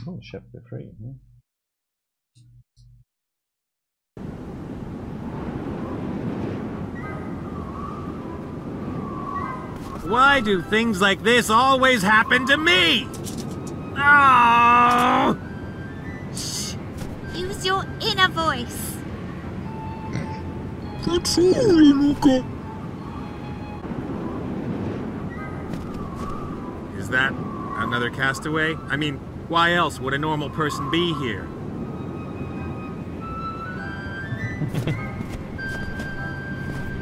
Oh, chapter 3. Why do things like this always happen to me? Oh! Shh! Use your inner voice. Is that another castaway? I mean, why else would a normal person be here?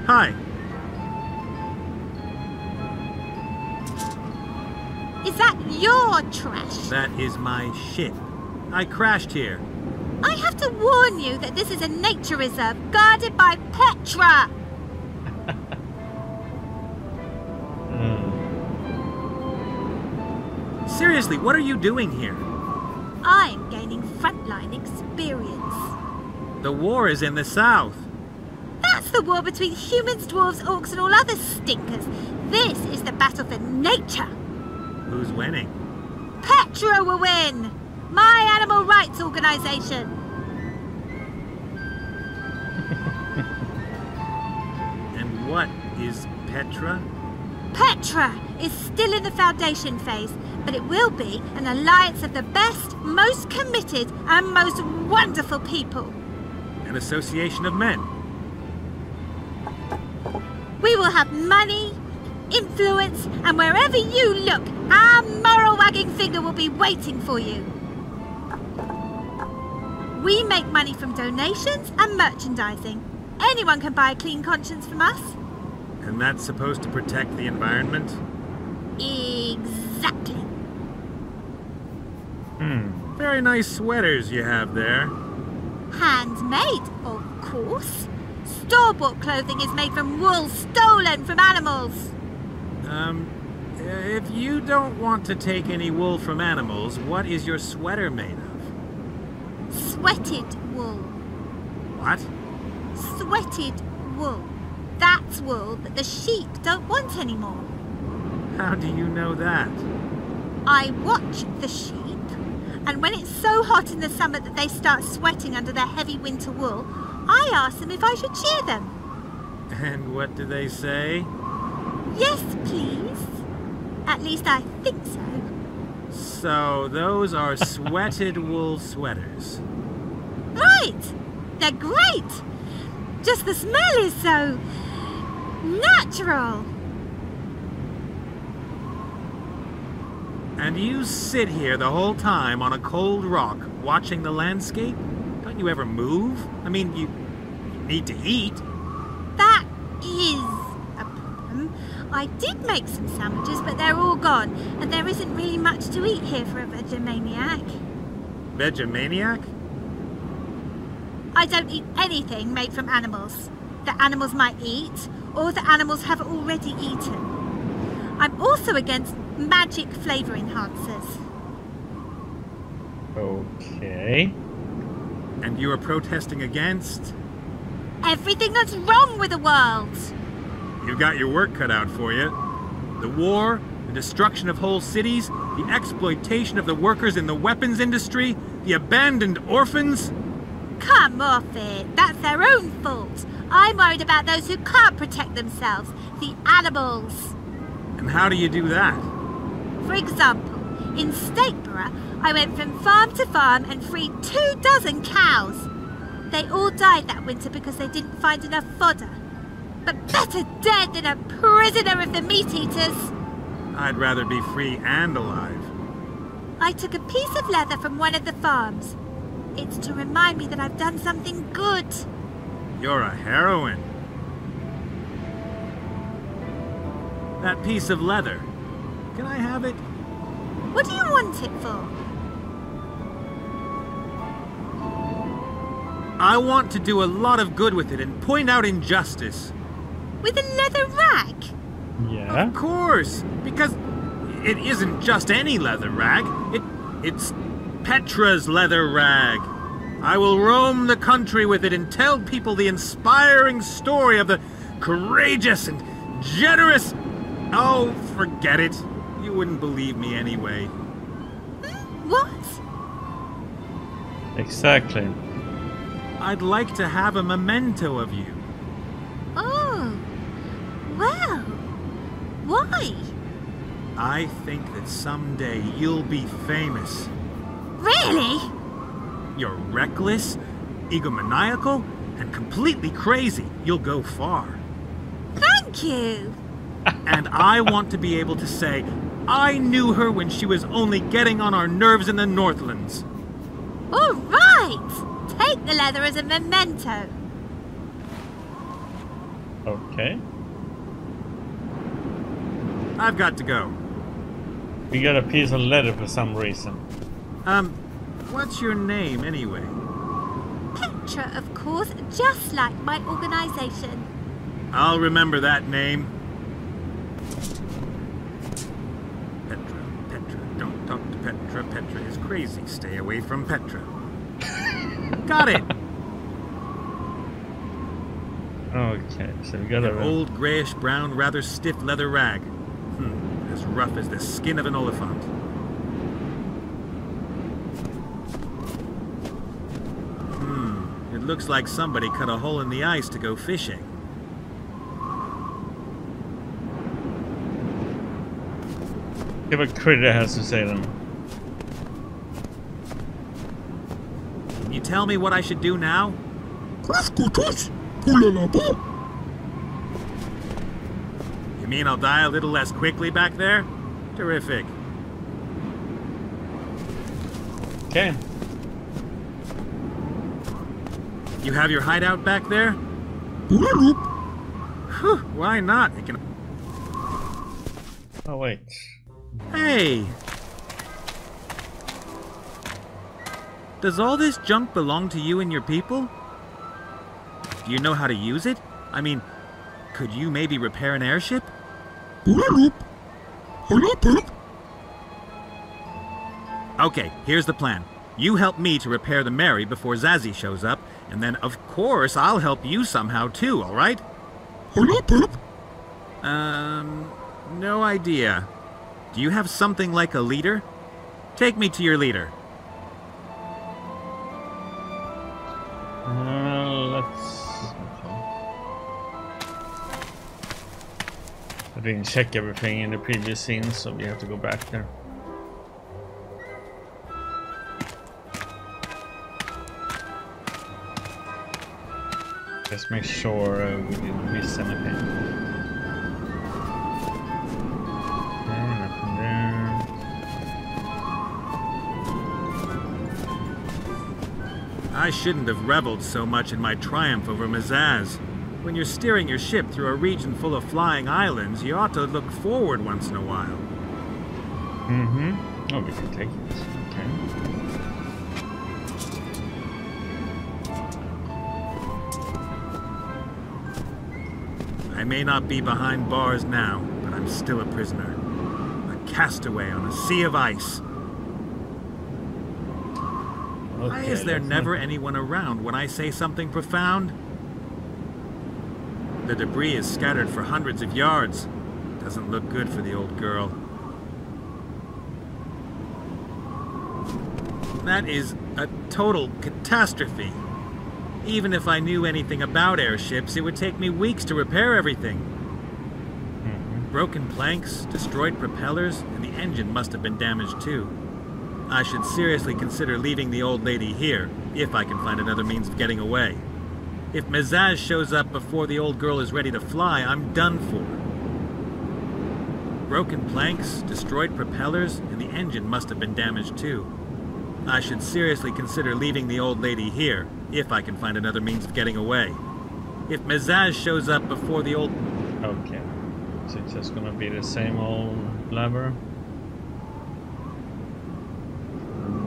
Hi. Is that your trash? That is my ship. I crashed here. I have to warn you that this is a nature reserve guarded by Petra. Seriously, what are you doing here? I'm gaining frontline experience. The war is in the south. That's the war between humans, dwarves, orcs and all other stinkers. This is the battle for nature. Who's winning? Petra will win! My animal rights organisation. And what is Petra? Petra is still in the foundation phase, but it will be an alliance of the best, most committed and most wonderful people. An association of men. We will have money, influence, and wherever you look, our moral wagging finger will be waiting for you. We make money from donations and merchandising. Anyone can buy a clean conscience from us. And that's supposed to protect the environment? Exactly. Very nice sweaters you have there. Handmade, of course. Store-bought clothing is made from wool stolen from animals. If you don't want to take any wool from animals, what is your sweater made of? Sweated wool. What? Sweated wool. That's wool that the sheep don't want anymore. How do you know that? I watch the sheep, and when it's so hot in the summer that they start sweating under their heavy winter wool, I ask them if I should shear them. And what do they say? Yes, please. At least I think so. So, those are sweated wool sweaters. Right! They're great! Just the smell is so natural. And you sit here the whole time on a cold rock, watching the landscape? Don't you ever move? I mean, you need to eat. That is a problem. I did make some sandwiches, but they're all gone, and there isn't really much to eat here for a vegemaniac. Vegemaniac? I don't eat anything made from animals that animals might eat, or that animals have already eaten. I'm also against magic flavour enhancers. Okay. And you are protesting against? Everything that's wrong with the world! You've got your work cut out for you. The war, the destruction of whole cities, the exploitation of the workers in the weapons industry, the abandoned orphans. Come off it, that's their own fault. I'm worried about those who can't protect themselves, the animals. And how do you do that? For example, in Stateborough, I went from farm to farm and freed 24 cows. They all died that winter because they didn't find enough fodder. But better dead than a prisoner of the meat-eaters. I'd rather be free and alive. I took a piece of leather from one of the farms. It's to remind me that I've done something good. You're a heroine. That piece of leather. Can I have it? What do you want it for? I want to do a lot of good with it and point out injustice. With a leather rag? Yeah. Of course, because it isn't just any leather rag. It's Petra's leather rag. I will roam the country with it and tell people the inspiring story of the courageous and generous... Oh, forget it. You wouldn't believe me anyway. What? Exactly. I'd like to have a memento of you. Oh, well, why? I think that someday you'll be famous. Really? You're reckless, egomaniacal, and completely crazy. You'll go far. Thank you. And I want to be able to say, I knew her when she was only getting on our nerves in the Northlands. All right. Take the leather as a memento. Okay. I've got to go. We got a piece of leather for some reason. What's your name anyway? Petra, of course, just like my organization. I'll remember that name. Petra, don't talk to Petra. Petra is crazy. Stay away from Petra. Got it! Okay, so we got An a old grayish-brown, rather stiff leather rag. As rough as the skin of an oliphant. It looks like somebody cut a hole in the ice to go fishing. See what Critter has to say then. Can you tell me what I should do now? You mean I'll die a little less quickly back there? Terrific. Okay. You have your hideout back there? Whew, why not? It can... Oh wait. Hey! Does all this junk belong to you and your people? Do you know how to use it? I mean, could you maybe repair an airship? Okay, here's the plan. You help me to repair the Mary before Zazie shows up, and then of course I'll help you somehow too, alright? No idea. Do you have something like a leader? Take me to your leader. I didn't check everything in the previous scene, so we have to go back there. Just make sure we didn't miss anything. Okay, nothing there. I shouldn't have reveled so much in my triumph over Mazaz. When you're steering your ship through a region full of flying islands, you ought to look forward once in a while. Oh, we can take it. I may not be behind bars now, but I'm still a prisoner. A castaway on a sea of ice. Why is there never anyone around when I say something profound? The debris is scattered for hundreds of yards. Doesn't look good for the old girl. That is a total catastrophe. Even if I knew anything about airships, it would take me weeks to repair everything. Broken planks, destroyed propellers, and the engine must have been damaged too. I should seriously consider leaving the old lady here, if I can find another means of getting away. If Mazaz shows up before the old girl is ready to fly, I'm done for. Broken planks, destroyed propellers, and the engine must have been damaged too. I should seriously consider leaving the old lady here, if I can find another means of getting away. If Mazaz shows up before the old... Okay. So it's just gonna be the same old blabber.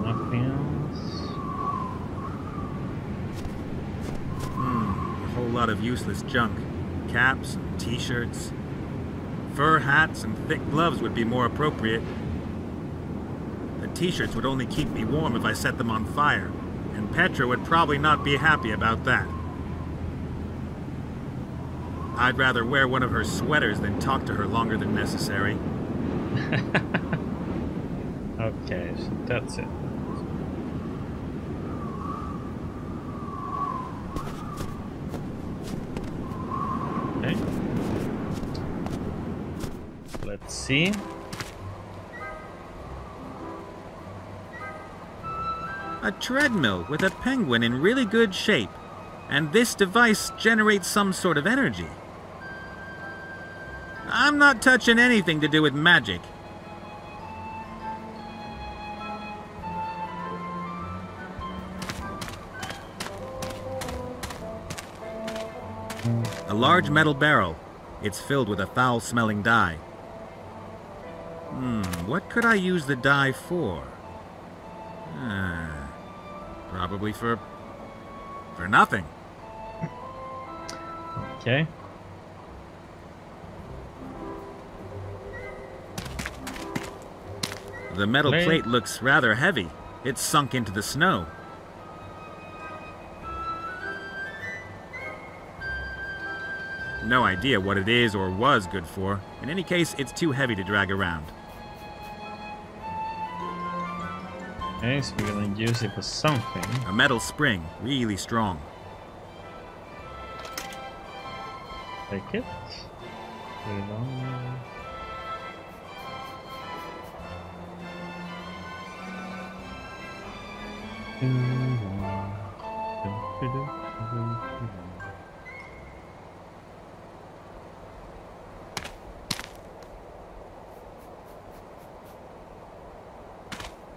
Nothing else. A whole lot of useless junk. Caps and t-shirts. Fur hats and thick gloves would be more appropriate. The t-shirts would only keep me warm if I set them on fire, and Petra would probably not be happy about that. I'd rather wear one of her sweaters than talk to her longer than necessary. Okay, so that's it. see. A treadmill with a penguin in really good shape. And this device generates some sort of energy. I'm not touching anything to do with magic. A large metal barrel. It's filled with a foul-smelling dye. What could I use the dye for? Probably for nothing. Okay. The metal plate looks rather heavy. It's sunk into the snow. No idea what it is or was good for. In any case, it's too heavy to drag around. Okay, so we're gonna use it for something. A metal spring, really strong. Take it. Put it on there.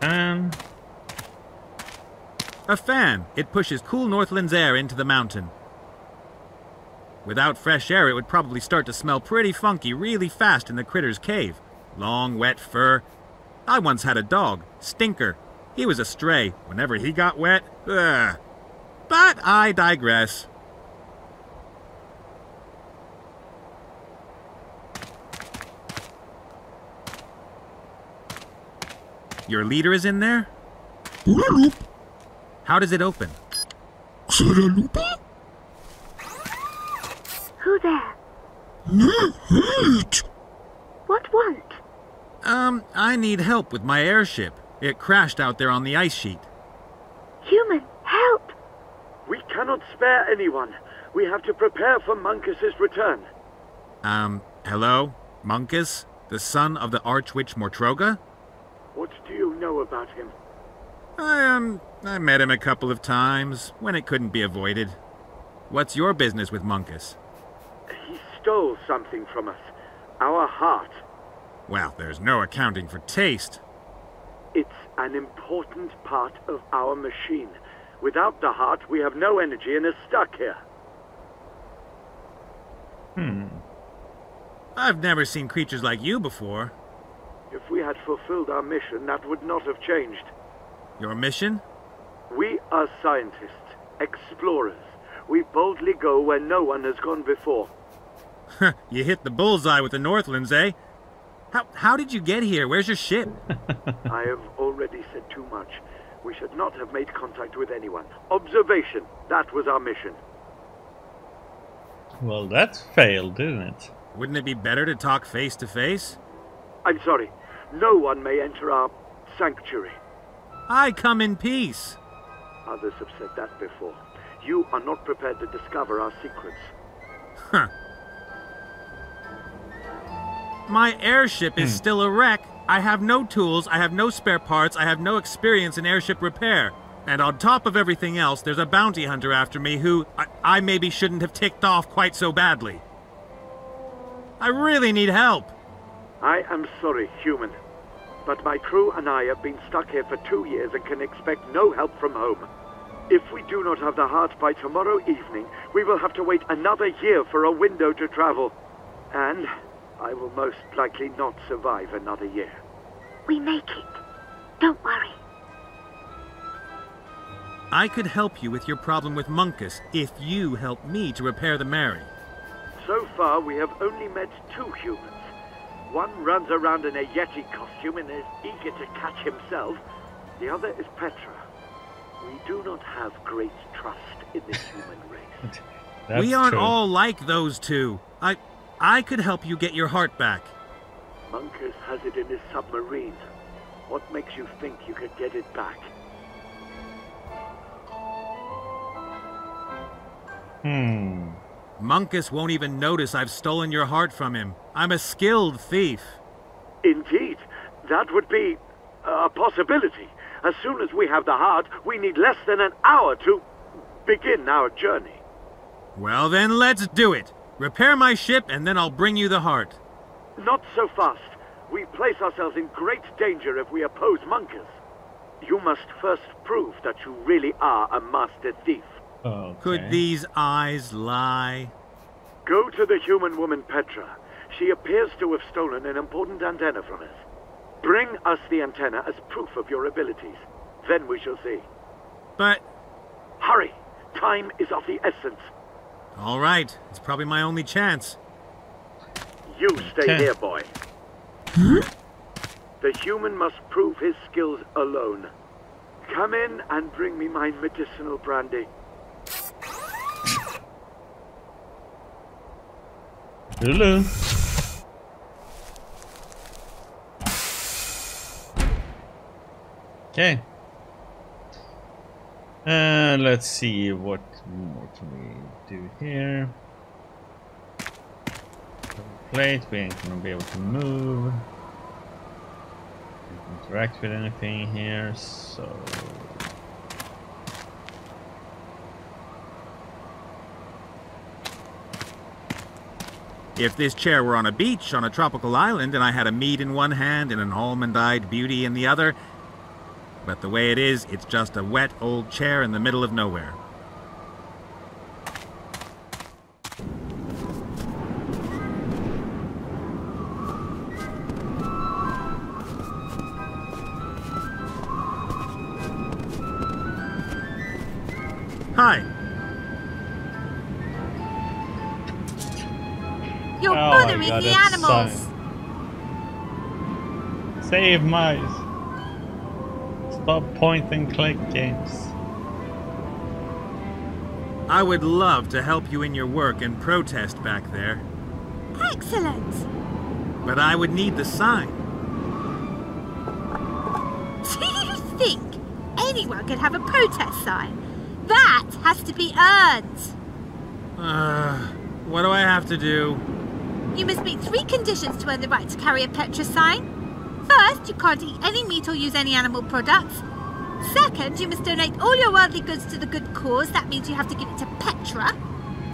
And a fan. It pushes cool Northland's air into the mountain. Without fresh air, it would probably start to smell pretty funky really fast in the critter's cave. Long, wet fur. I once had a dog, Stinker. He was a stray. Whenever he got wet, ugh. But I digress. Your leader is in there? How does it open? Who there? What want? I need help with my airship. It crashed out there on the ice sheet. Human, help! We cannot spare anyone. We have to prepare for Munkus's return. Hello? Munkus? The son of the Archwitch Mortroga? What do you know about him? I met him a couple of times, when it couldn't be avoided. What's your business with Munkus? He stole something from us. Our heart. Well, there's no accounting for taste. It's an important part of our machine. Without the heart, we have no energy and are stuck here. I've never seen creatures like you before. If we had fulfilled our mission, that would not have changed. Your mission? We are scientists, explorers. We boldly go where no one has gone before. You hit the bullseye with the Northlands, eh? How did you get here? Where's your ship? I have already said too much. We should not have made contact with anyone. Observation. That was our mission. well, that failed, didn't it? Wouldn't it be better to talk face to face? I'm sorry. No one may enter our sanctuary. I come in peace. Others have said that before. You are not prepared to discover our secrets. Huh. My airship is still a wreck. I have no tools, I have no spare parts, I have no experience in airship repair. And on top of everything else, there's a bounty hunter after me who I maybe shouldn't have ticked off quite so badly. I really need help. I am sorry, human. But my crew and I have been stuck here for 2 years and can expect no help from home. If we do not have the heart by tomorrow evening, we will have to wait another year for a window to travel. And I will most likely not survive another year. We make it. Don't worry. I could help you with your problem with Munkus if you help me to repair the Mary. So far, we have only met 2 humans. One runs around in a Yeti costume and is eager to catch himself. The other is Petra. We do not have great trust in this human race. We aren't true. all like those two. I could help you get your heart back. Munkus has it in his submarine. What makes you think you could get it back? Munkus won't even notice I've stolen your heart from him. I'm a skilled thief. Indeed, that would be a possibility. As soon as we have the heart, we need less than an hour to begin our journey. Well then, let's do it. Repair my ship, and then I'll bring you the heart. Not so fast. We place ourselves in great danger if we oppose Monkas. You must first prove that you really are a master thief. Okay. Could these eyes lie? Go to the human woman Petra. She appears to have stolen an important antenna from us. Bring us the antenna as proof of your abilities. Then we shall see. But... Hurry! Time is of the essence. all right, it's probably my only chance. You stay here, boy. The human must prove his skills alone. Come in and bring me my medicinal brandy. Lulu. Okay. Let's see what more can we do here. Plate, we ain't gonna be able to move. Can't interact with anything here, so If this chair were on a beach on a tropical island and I had a mead in one hand and an almond-eyed beauty in the other, but the way it is, it's just a wet old chair in the middle of nowhere. Hi. You're Oh my bothering God, the that's animals. save mice. Stop point and click games. I would love to help you in your work and protest back there, Excellent. but I would need the sign. Do you think anyone can have a protest sign? That has to be earned. What do I have to do? You must meet 3 conditions to earn the right to carry a Petra sign. First, you can't eat any meat or use any animal products. Second, you must donate all your worldly goods to the good cause. That means you have to give it to Petra.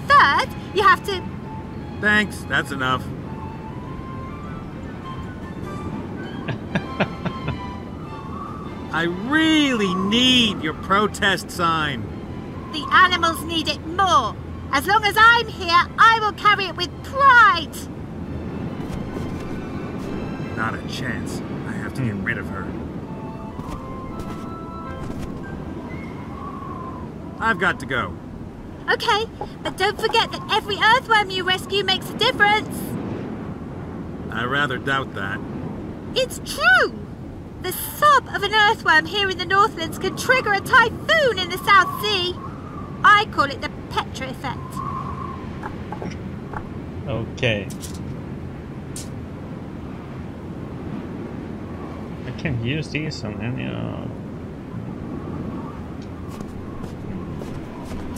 Third, you have to... Thanks, that's enough. I really need your protest sign. The animals need it more. As long as I'm here, I will carry it with pride. Not a chance. I have to get rid of her. I've got to go. Okay, but don't forget that every earthworm you rescue makes a difference. I rather doubt that. It's true. The sob of an earthworm here in the Northlands can trigger a typhoon in the South Sea. I call it the Petra effect. Okay. I can't use these on any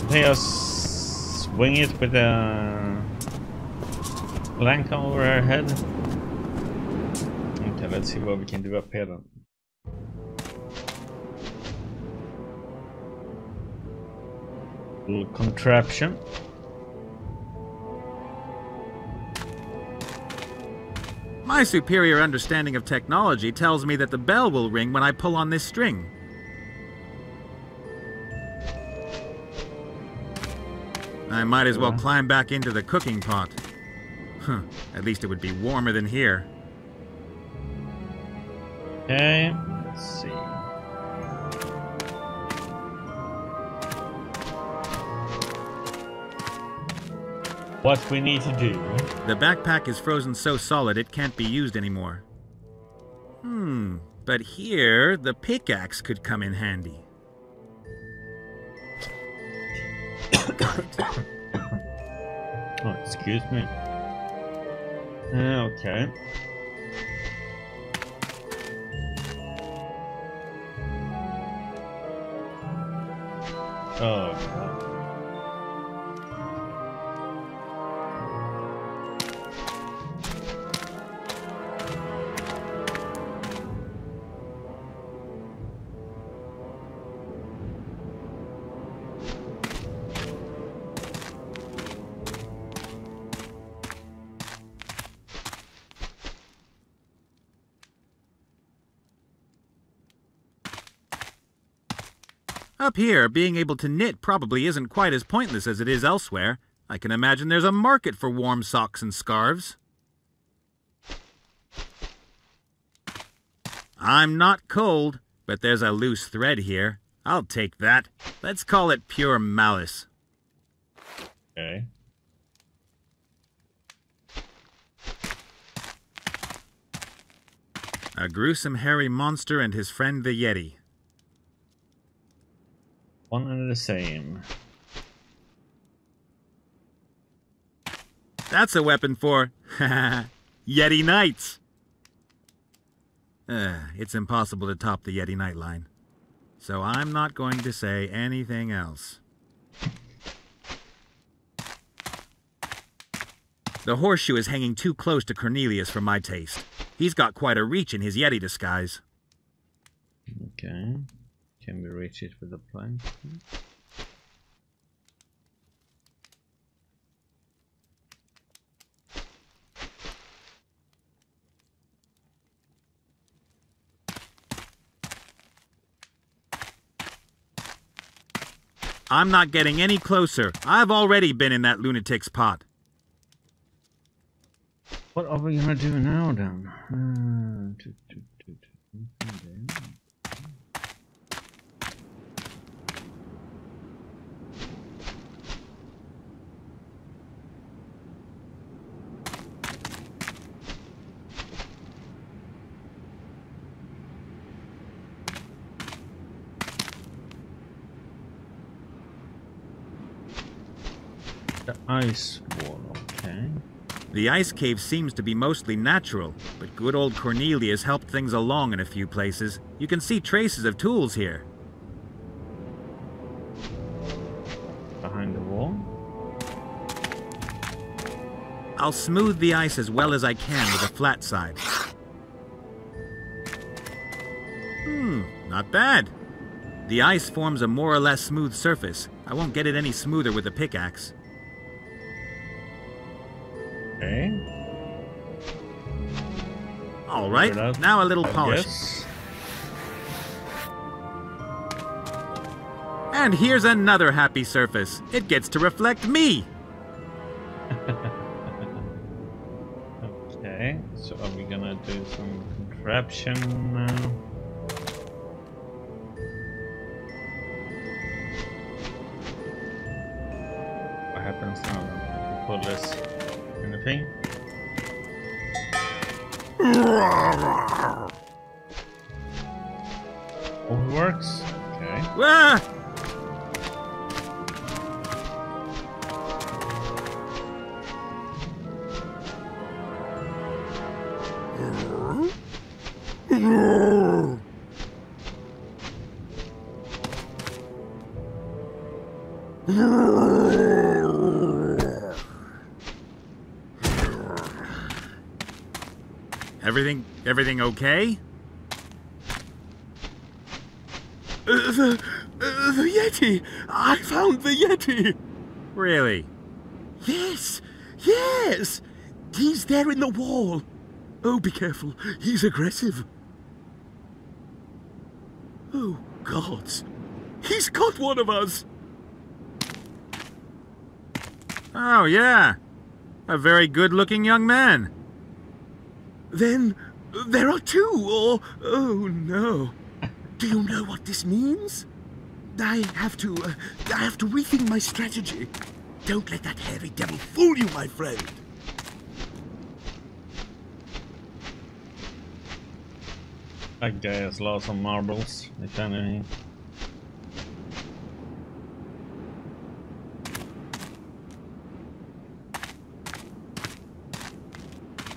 They just swing it with a blank over our head. Okay, let's see what we can do up here then. Little contraption. My superior understanding of technology tells me that the bell will ring when I pull on this string. I might as well climb back into the cooking pot. Huh, at least it would be warmer than here. Okay, let's see. What we need to do. The backpack is frozen so solid it can't be used anymore. But here, the pickaxe could come in handy. Oh, excuse me. Okay. Oh, God. Up here, being able to knit probably isn't quite as pointless as it is elsewhere. I can imagine there's a market for warm socks and scarves. I'm not cold, but there's a loose thread here. I'll take that. Let's call it pure malice. Okay. A gruesome hairy monster and his friend the Yeti. One and the same. That's a weapon for Yeti Knights. It's impossible to top the Yeti Knight line. So I'm not going to say anything else. The horseshoe is hanging too close to Cornelius for my taste. He's got quite a reach in his Yeti disguise. Okay. Can we reach it with a plank? I'm not getting any closer. I've already been in that lunatic's pot. What are we gonna do now then? The ice wall, okay. The ice cave seems to be mostly natural, but good old Cornelius helped things along in a few places. You can see traces of tools here. Behind the wall. I'll smooth the ice as well as I can with a flat side. Not bad. The ice forms a more or less smooth surface. I won't get it any smoother with a pickaxe. Okay. All right, now a little polishing. Yes. And here's another happy surface. It gets to reflect me. Okay, so are we gonna do some contraption now? What happens now then? Pull this in the thing? Oh, it works? Okay. Ah! Everything okay? The Yeti! I found the Yeti! Really? Yes! Yes! He's there in the wall. Oh, be careful. He's aggressive. Oh, gods. He's got one of us! Oh, yeah. A very good-looking young man. Then there are two, or... Oh, no. Do you know what this means? I have to rethink my strategy. Don't let that hairy devil fool you, my friend. That guy has lots of marbles, if anything.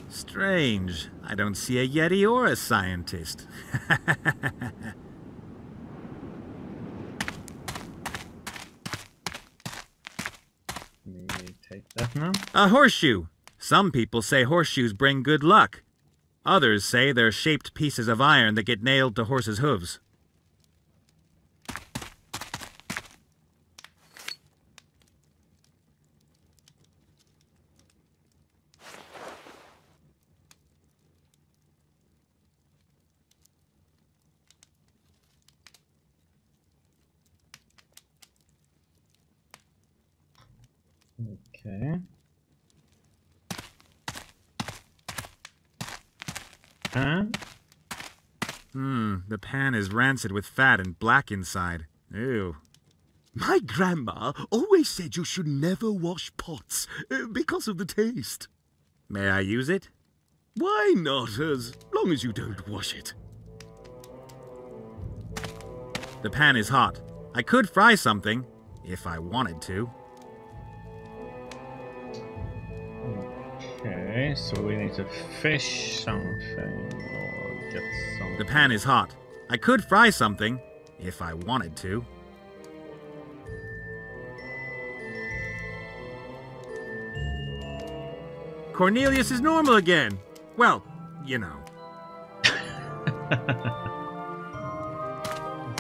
Strange. I don't see a Yeti or a scientist. Can we take that now? A horseshoe. Some people say horseshoes bring good luck. Others say they're shaped pieces of iron that get nailed to horses' hooves. Okay. And The pan is rancid with fat and black inside. Ew. My grandma always said you should never wash pots because of the taste. May I use it? Why not, as long as you don't wash it? The pan is hot. I could fry something, if I wanted to. okay, so we need to fish something or get some. The pan is hot. I could fry something, if I wanted to. Cornelius is normal again. Well, you know.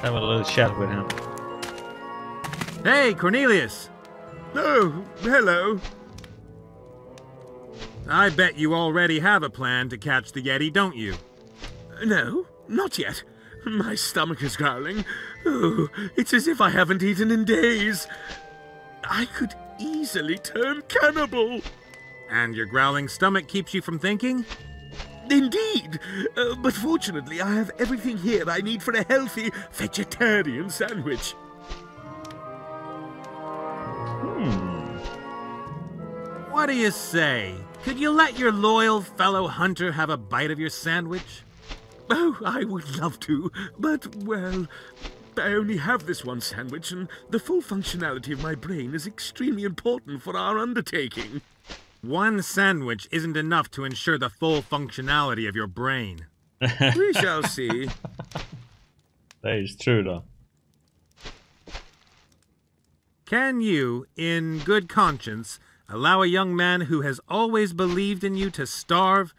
Have a little chat with him. Hey, Cornelius! Oh, hello. I bet you already have a plan to catch the Yeti, don't you? No, not yet. My stomach is growling. Oh, it's as if I haven't eaten in days. I could easily turn cannibal. And your growling stomach keeps you from thinking? Indeed, but fortunately I have everything here I need for a healthy vegetarian sandwich. What do you say? Could you let your loyal fellow hunter have a bite of your sandwich? Oh, I would love to, but, well, I only have this one sandwich, and the full functionality of my brain is extremely important for our undertaking. One sandwich isn't enough to ensure the full functionality of your brain. We shall see. That is true, though. Can you, in good conscience, allow a young man who has always believed in you to starve?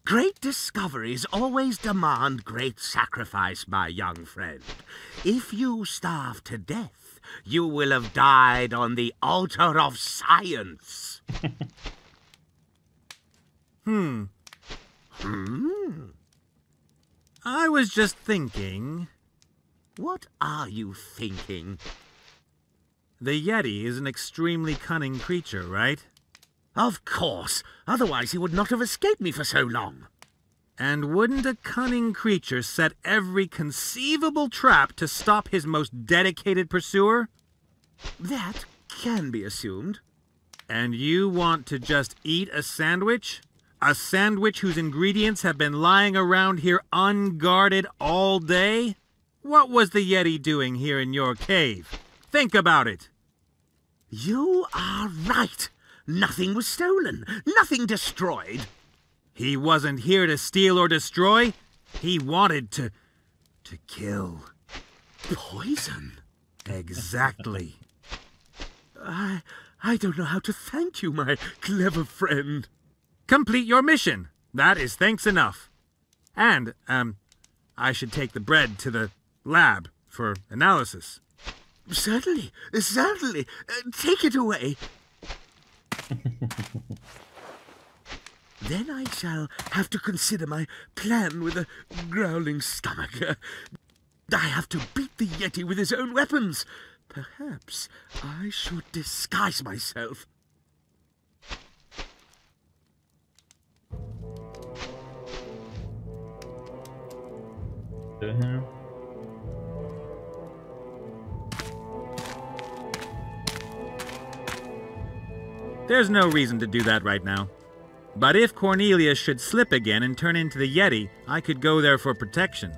Great discoveries always demand great sacrifice, my young friend. If you starve to death, you will have died on the altar of science. I was just thinking... What are you thinking? The Yeti is an extremely cunning creature, right? Of course. Otherwise he would not have escaped me for so long. And wouldn't a cunning creature set every conceivable trap to stop his most dedicated pursuer? That can be assumed. And you want to just eat a sandwich? A sandwich whose ingredients have been lying around here unguarded all day? What was the Yeti doing here in your cave? Think about it. You are right. Nothing was stolen. Nothing destroyed. He wasn't here to steal or destroy. He wanted to kill. Poison? Exactly. I don't know how to thank you, my clever friend. Complete your mission. That is thanks enough. And, I should take the bread to the lab for analysis. Certainly, certainly. Take it away. Then I shall have to consider my plan with a growling stomach. I have to beat the Yeti with his own weapons. Perhaps I should disguise myself. There's no reason to do that right now. But if Cornelius should slip again and turn into the Yeti, I could go there for protection.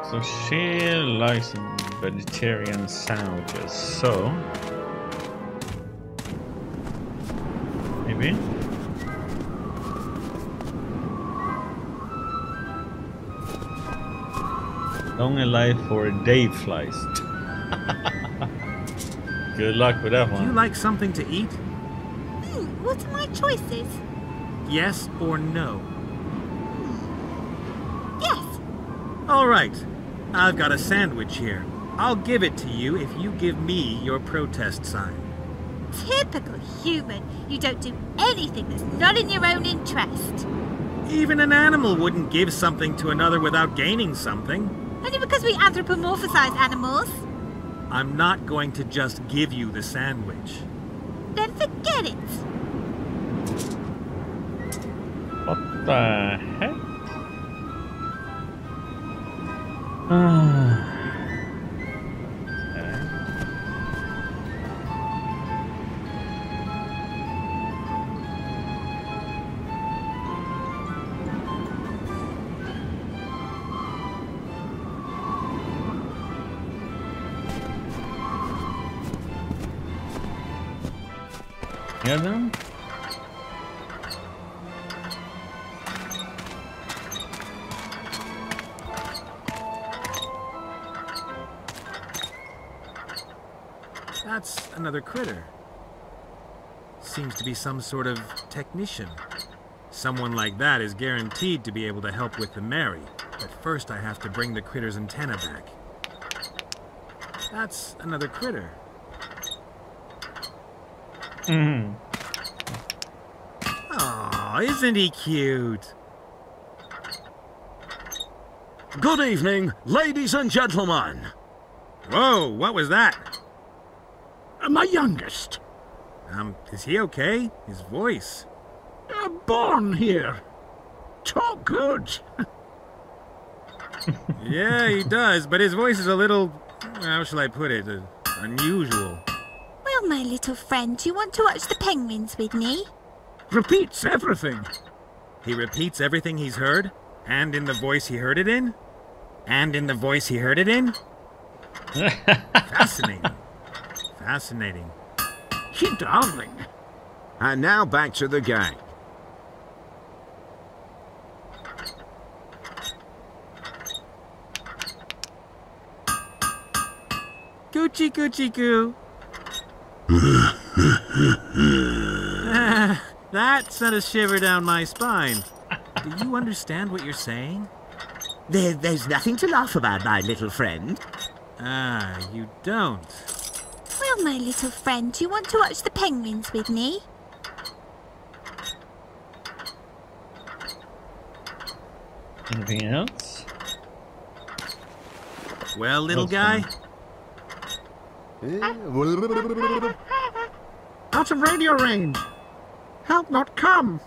So she likes vegetarian sandwiches, so maybe long alive for day flies. Good luck with that Do you one. like something to eat? What are my choices? Yes or no? Yes. All right. I've got a sandwich here. I'll give it to you if you give me your protest sign. Typical human. You don't do anything that's not in your own interest. Even an animal wouldn't give something to another without gaining something. Only because we anthropomorphize animals. I'm not going to just give you the sandwich. Then forget it. What the heck? Hear them? That's another critter. Seems to be some sort of technician. Someone like that is guaranteed to be able to help with the Mary. But first I have to bring the critter's antenna back. That's another critter. Aw, isn't he cute? Good evening, ladies and gentlemen. Whoa, what was that? My youngest. Is he okay? His voice. Born here. Talk good. Yeah, he does, but his voice is a little, how shall I put it, unusual. Well, my little friend, do you want to watch the penguins with me? Repeats everything. He repeats everything he's heard? And in the voice he heard it in? And in the voice he heard it in? Fascinating. Fascinating. You darling. And now back to the game. Coochie coochie coo. That sent a shiver down my spine. Do you understand what you're saying? There's nothing to laugh about, my little friend. Ah, you don't. Well, my little friend, do you want to watch the penguins with me? Anything else? Well, little guy? Out of radio range. Help not come.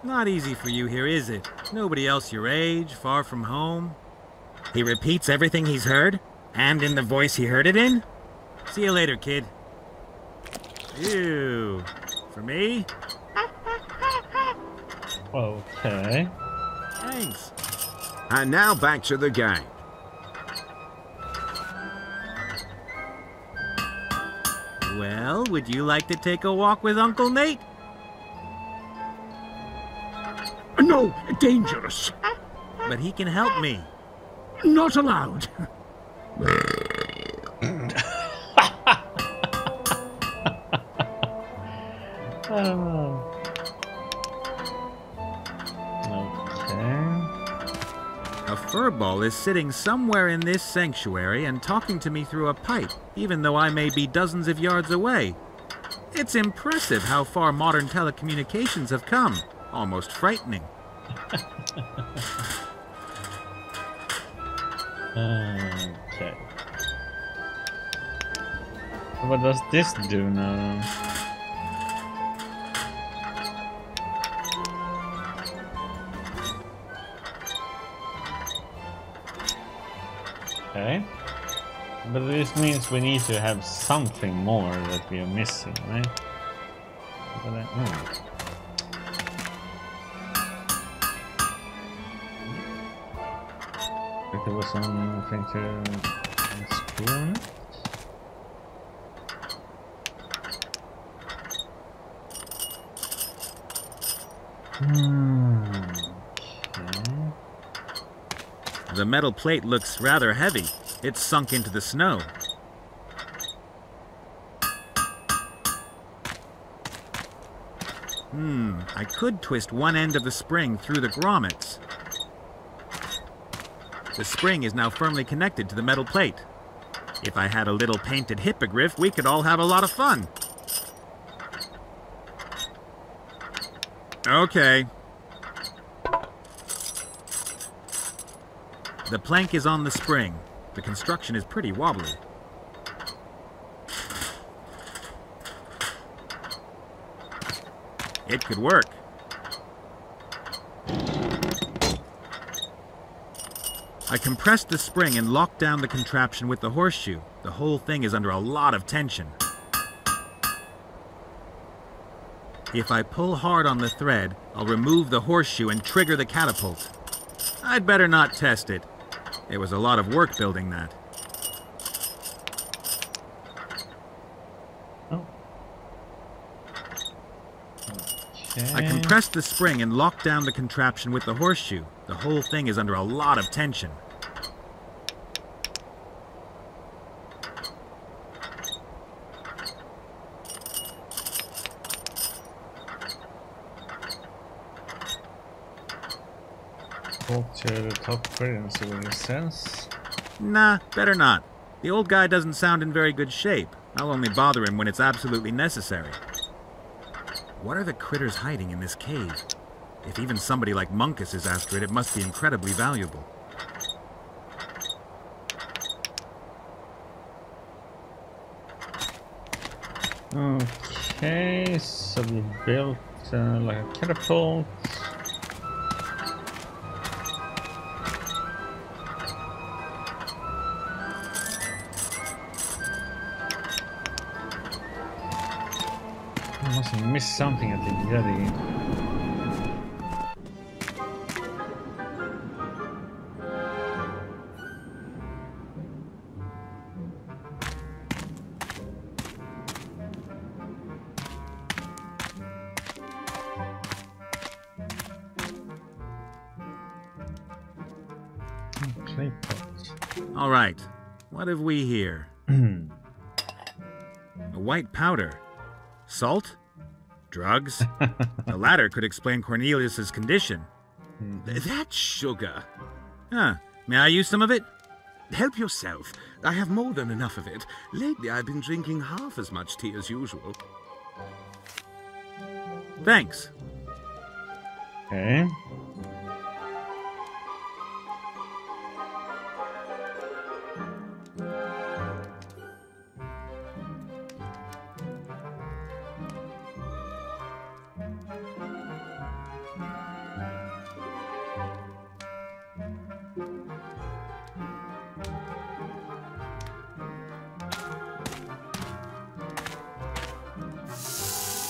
Not easy for you here, is it? Nobody else your age, far from home. He repeats everything he's heard, and in the voice he heard it in? See you later, kid. Ew. For me? Okay. Thanks. And now back to the game. Well, would you like to take a walk with Uncle Nate? No, dangerous. But he can help me. Not allowed. A furball is sitting somewhere in this sanctuary and talking to me through a pipe, even though I may be dozens of yards away. It's impressive how far modern telecommunications have come. Almost frightening. Okay. What does this do now? Okay. But this means we need to have something more that we are missing, right? There was something to screw on it. Okay. The metal plate looks rather heavy. It's sunk into the snow. I could twist one end of the spring through the grommets. The spring is now firmly connected to the metal plate. If I had a little painted hippogriff, we could all have a lot of fun. Okay. The plank is on the spring. The construction is pretty wobbly. It could work. I compressed the spring and locked down the contraption with the horseshoe. The whole thing is under a lot of tension. If I pull hard on the thread, I'll remove the horseshoe and trigger the catapult. I'd better not test it. It was a lot of work building that. Oh. Okay. I compressed the spring and locked down the contraption with the horseshoe. The whole thing is under a lot of tension. Walk to the top of it and see what it says. Nah, better not. The old guy doesn't sound in very good shape. I'll only bother him when it's absolutely necessary. What are the critters hiding in this cave? If even somebody like Munkus is after it, it must be incredibly valuable. Okay, so we built like a catapult. I must have missed something at the jetty. Clay pot. All right, what have we here? A white powder. Salt? Drugs? The latter could explain Cornelius's condition. That's sugar. Huh. May I use some of it? Help yourself. I have more than enough of it. Lately, I've been drinking half as much tea as usual. Thanks. Okay.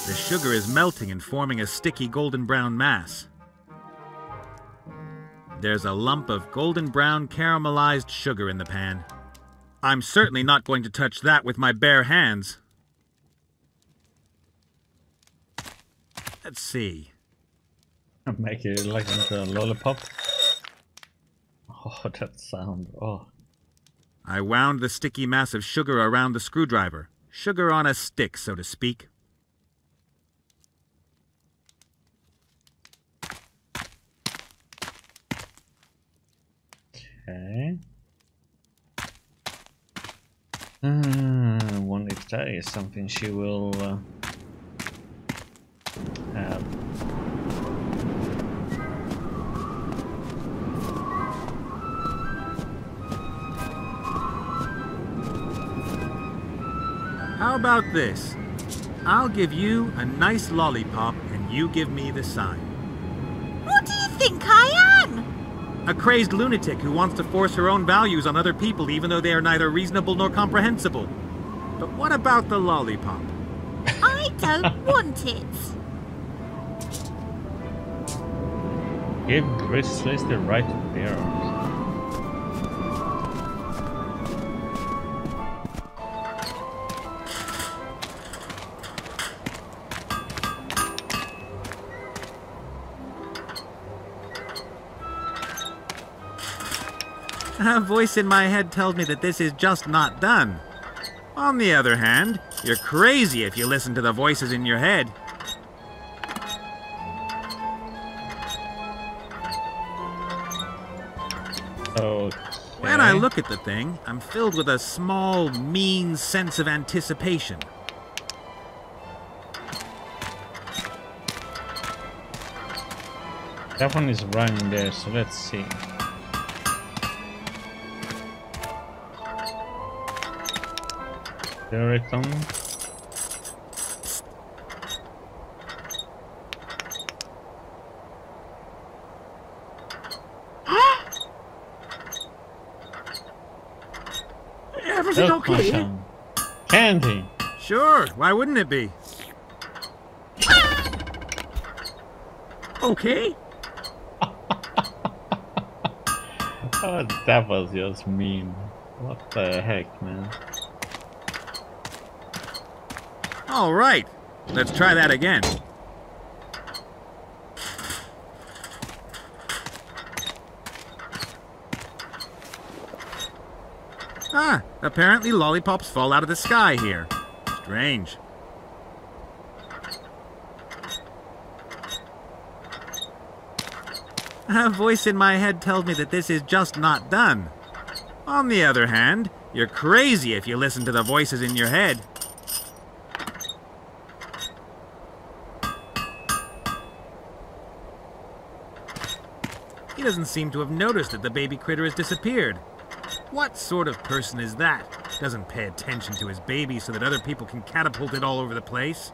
The sugar is melting and forming a sticky golden brown mass. There's a lump of golden brown caramelized sugar in the pan. I'm certainly not going to touch that with my bare hands. Let's see. Make it like into a lollipop. Oh, that sound. Oh. I wound the sticky mass of sugar around the screwdriver. Sugar on a stick, so to speak. Okay. I wonder if that is something she will have. How about this? I'll give you a nice lollipop and you give me the sign. What do you think I am? A crazed lunatic who wants to force her own values on other people even though they are neither reasonable nor comprehensible. But what about the lollipop? I don't want it. Give Grizzlies the right to bear arms. A voice in my head tells me that this is just not done. On the other hand, you're crazy if you listen to the voices in your head. Okay. When I look at the thing, I'm filled with a small, mean sense of anticipation. That one is running there, so let's see. Skeleton. Everything okay? Candy. Sure, why wouldn't it be? Okay? Oh, that was just mean. What the heck, man? All right, let's try that again. Ah, apparently lollipops fall out of the sky here. Strange. A voice in my head tells me that this is just not done. On the other hand, you're crazy if you listen to the voices in your head. He doesn't seem to have noticed that the baby critter has disappeared. What sort of person is that? Doesn't pay attention to his baby so that other people can catapult it all over the place.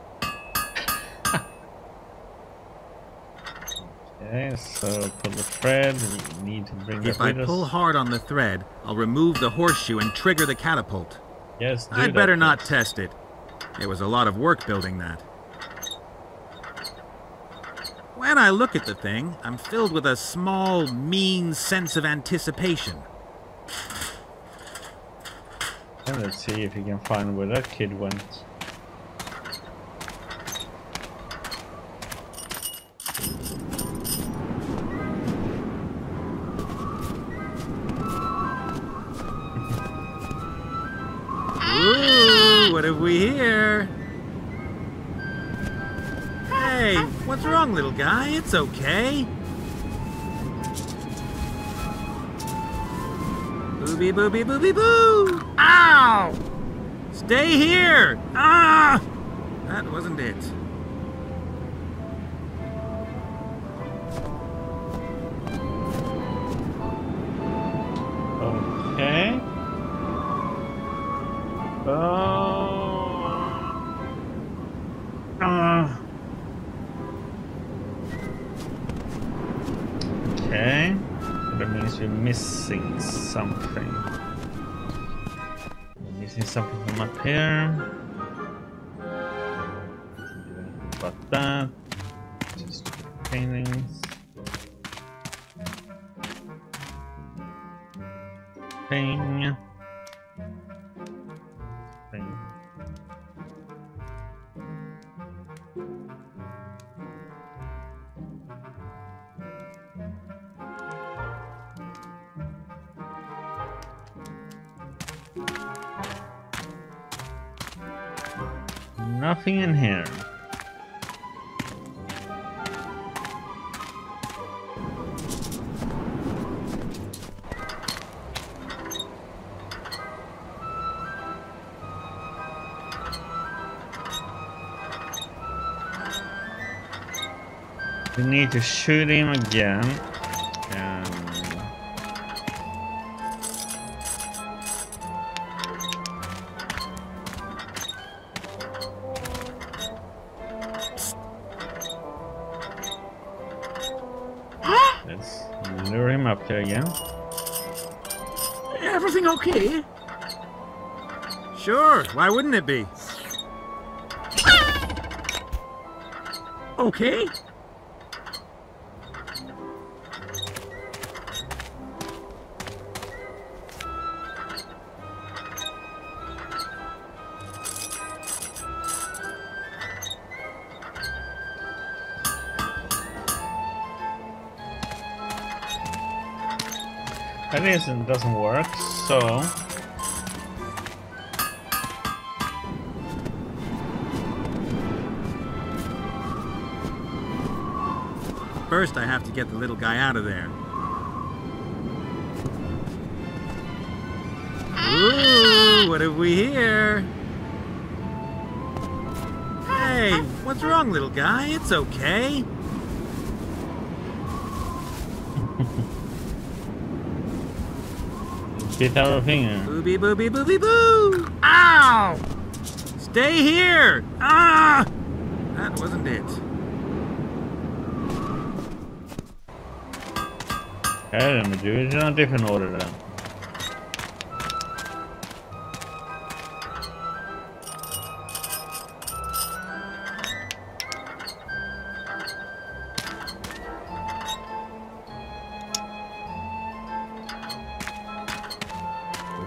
Okay, so pull the thread. We need to bring If that I with pull us. hard on the thread, I'll remove the horseshoe and trigger the catapult. Yes, do I'd that, better not please. test it. It was a lot of work building that. When I look at the thing, I'm filled with a small, mean sense of anticipation. And let's see if you can find where that kid went. Ooh, what have we here? Hey, what's wrong, little guy? It's okay. Booby, booby, booby, boo! Ow! Stay here! Ah! That wasn't it. Okay. Okay. That means we're missing something. We're missing something from up here. About that. Just paintings. Ping. Ping. Nothing in here. We need to shoot him again. Let's lure him up there again. Everything okay? Sure, why wouldn't it be? Okay? That isn't doesn't work, so First, I have to get the little guy out of there. Ooh, what have we here? Hey, what's wrong, little guy? It's okay. Bit our finger. Booby, booby, booby, boo! Ow! Stay here! Ah! That wasn't it. Här, men du är en different order then.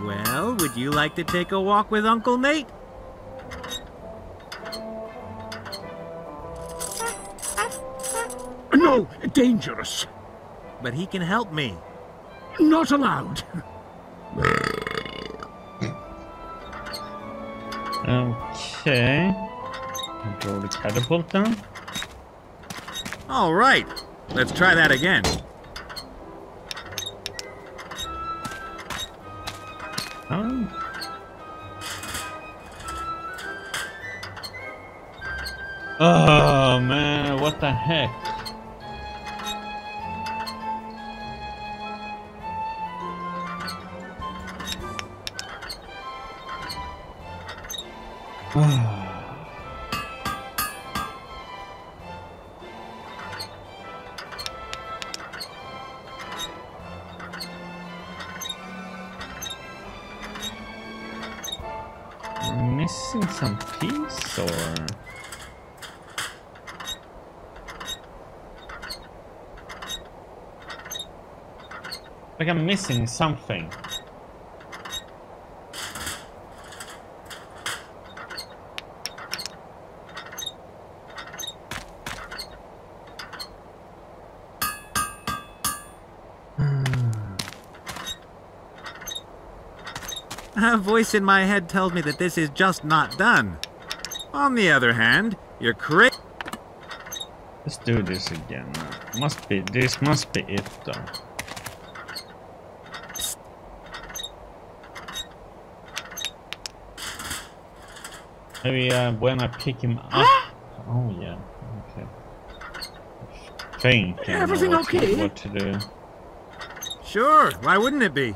Well, would you like to take a walk with Uncle Nate? No, dangerous. But he can help me. Not allowed. Okay. Draw the catapult down. All right, let's try that again. Oh man, what the heck? Missing some piece or? Like I'm missing something. A voice in my head tells me that this is just not done. On the other hand, you're crazy. Let's do this again. This must be it though. Maybe when I pick him up. Oh yeah. Okay. I think I know Everything okay? what to do. Sure, why wouldn't it be?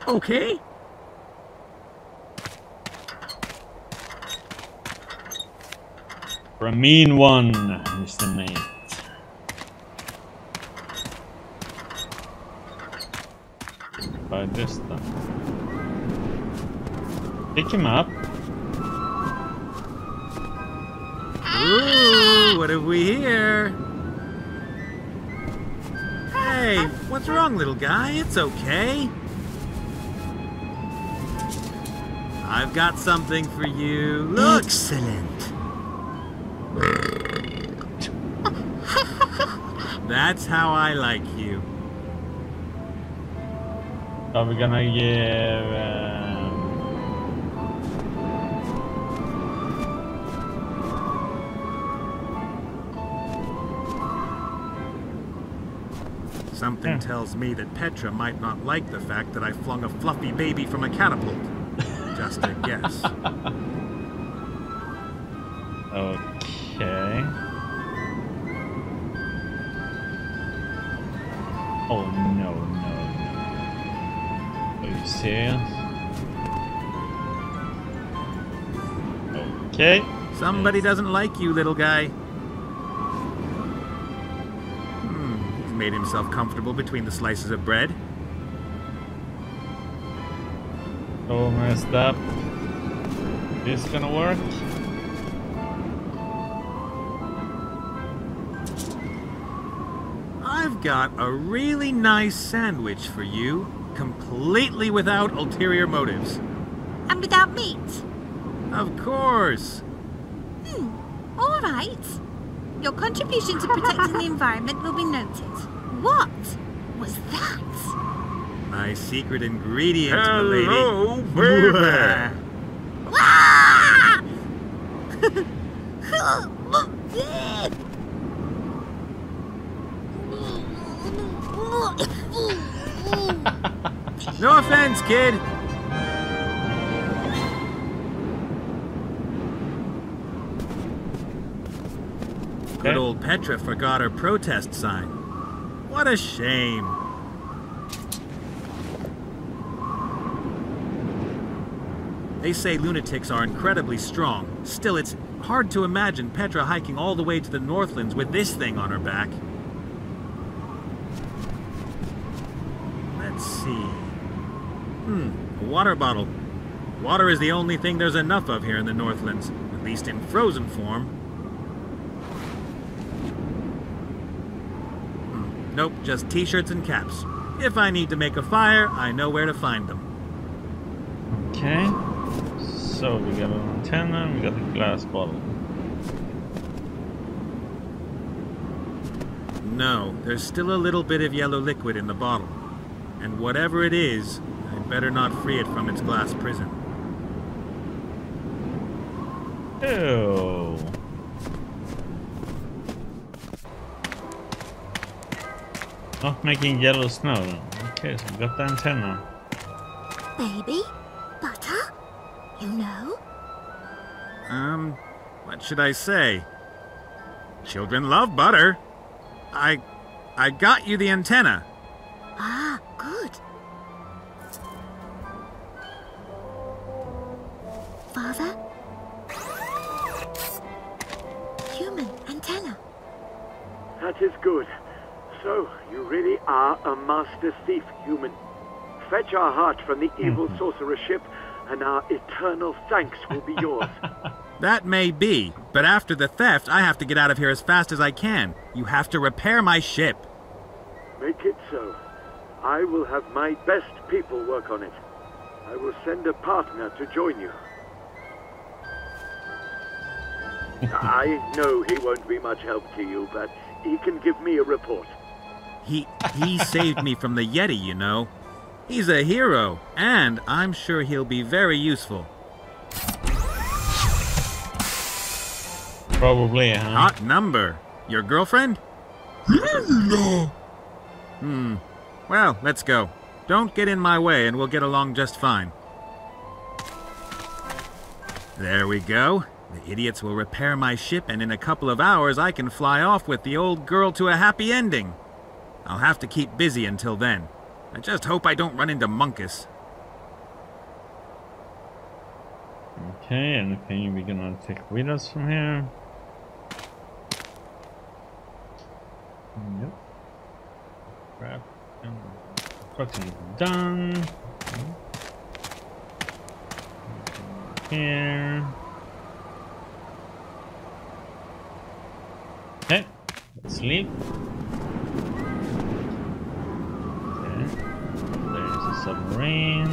Okay. For a mean one, Mr. Nate. By this then. Pick him up. Ooh, what have we here? Hey, what's wrong, little guy? It's okay. I've got something for you. Look! Excellent. That's how I like you. Are we gonna give... Something tells me that Petra might not like the fact that I flung a fluffy baby from a catapult. Just a guess. Okay. Oh no. Are you serious? Okay. Somebody doesn't like you, little guy. He's made himself comfortable between the slices of bread. So messed up. This gonna work? I've got a really nice sandwich for you, completely without ulterior motives. And without meat? Of course. All right. Your contribution to protecting the environment will be noted. What was that? My secret ingredient, Hello, milady. Ah! No offense, kid. Good old Petra forgot her protest sign. What a shame. They say lunatics are incredibly strong. Still, it's hard to imagine Petra hiking all the way to the Northlands with this thing on her back. Let's see. A water bottle. Water is the only thing there's enough of here in the Northlands, at least in frozen form. Nope, just t-shirts and caps. If I need to make a fire, I know where to find them. Okay. So we got an antenna, we got a glass bottle. No, there's still a little bit of yellow liquid in the bottle. And whatever it is, I'd better not free it from its glass prison. Ew. Not making yellow snow. Okay, so we got the antenna. Baby? Butter? You know? What should I say? Children love butter. I got you the antenna. Ah, good. Father? Human antenna. That is good. So, you really are a master thief, human. Fetch our heart from the evil sorcerer ship, and our eternal thanks will be yours. That may be, but after the theft, I have to get out of here as fast as I can. You have to repair my ship. Make it so. I will have my best people work on it. I will send a partner to join you. I know he won't be much help to you, but he can give me a report. He saved me from the Yeti, you know. He's a hero, and I'm sure he'll be very useful. Probably, huh? Hot number. Your girlfriend? No. Well, let's go. Don't get in my way and we'll get along just fine. There we go. The idiots will repair my ship and in a couple of hours I can fly off with the old girl to a happy ending. I'll have to keep busy until then. I just hope I don't run into Munkus. Okay, anything we're gonna take with us from here? Yep. Crap. Construction is done. Here. Okay, let's sleep. Okay, there's a submarine.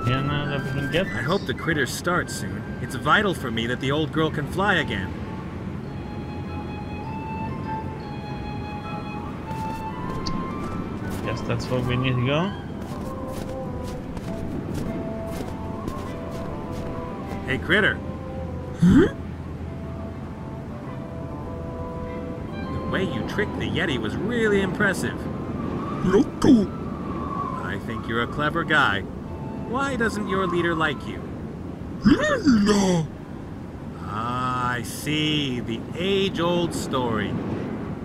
Here now that we can get. I hope the critters start soon. It's vital for me that the old girl can fly again. Guess that's where we need to go. Hey, Critter. Huh? The way you tricked the Yeti was really impressive. Loco. I think you're a clever guy. Why doesn't your leader like you? No. Ah, I see. The age-old story.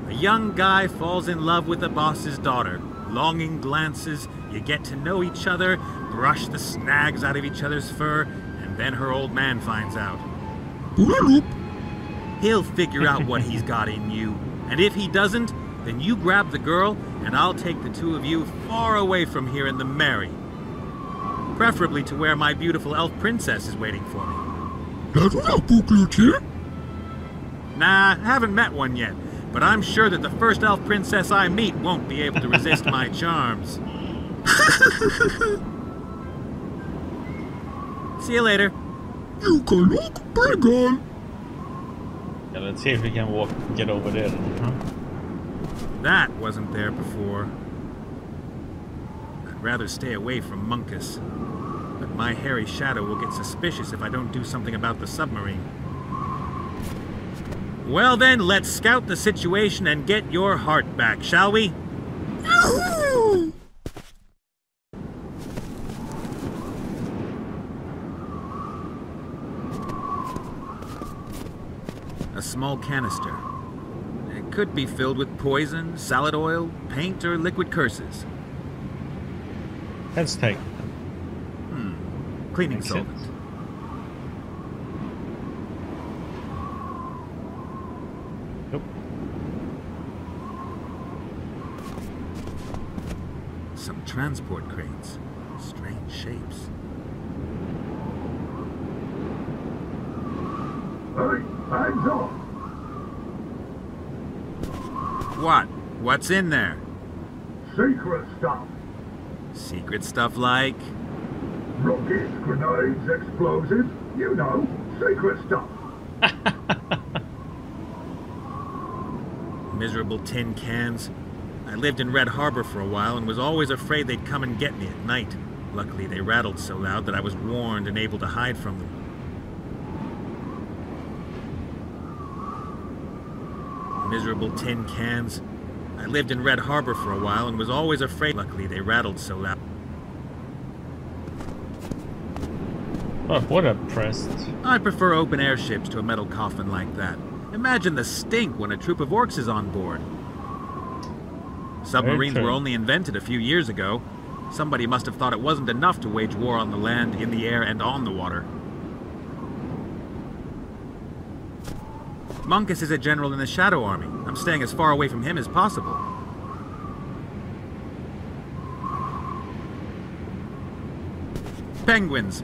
A young guy falls in love with the boss's daughter. Longing glances, you get to know each other, brush the snags out of each other's fur, and then her old man finds out. He'll figure out what he's got in you. And if he doesn't, then you grab the girl, and I'll take the two of you far away from here in the Mary. Preferably to where my beautiful elf princess is waiting for me. Nah, I haven't met one yet, but I'm sure that the first elf princess I meet won't be able to resist my charms. See you later. You can look big on. Yeah, let's see if we can get over there, huh? That wasn't there before. I'd rather stay away from Munkus. But my hairy shadow will get suspicious if I don't do something about the submarine. Well then, let's scout the situation and get your heart back, shall we? A small canister. Could be filled with poison, salad oil, paint, or liquid curses. Let's take Cleaning Makes solvent. sense. Nope. Some transport crates. Strange shapes. Hey, hands off! What? What's in there? Secret stuff. Secret stuff like... Rockets, grenades, explosives. You know, secret stuff. Miserable tin cans. I lived in Red Harbor for a while and was always afraid they'd come and get me at night. Luckily, they rattled so loud that I was warned and able to hide from them. Miserable tin cans. I lived in Red Harbor for a while and was always afraid. Luckily, they rattled so loud. Oh, what a pressed. I prefer open air ships to a metal coffin like that. Imagine the stink when a troop of orcs is on board. Submarines Very were true. only invented a few years ago. Somebody must have thought it wasn't enough to wage war on the land, in the air, and on the water. Monkus is a general in the Shadow Army. I'm staying as far away from him as possible. Penguins.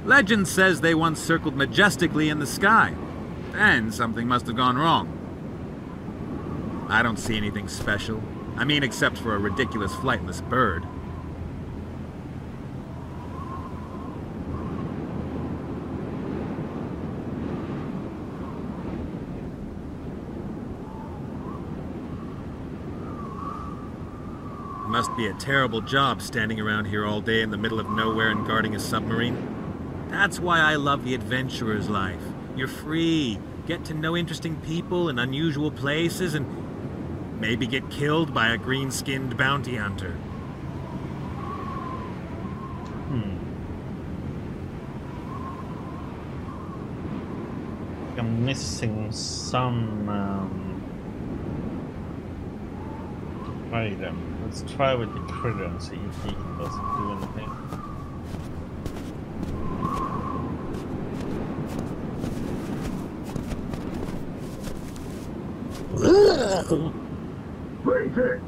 Legend says they once circled majestically in the sky. And something must have gone wrong. I don't see anything special. I mean, except for a ridiculous flightless bird. Must be a terrible job standing around here all day in the middle of nowhere and guarding a submarine. That's why I love the adventurer's life. You're free, get to know interesting people in unusual places, and maybe get killed by a green-skinned bounty hunter. I'm missing some item. Let's try with the critter and see if he doesn't do anything. Beat it!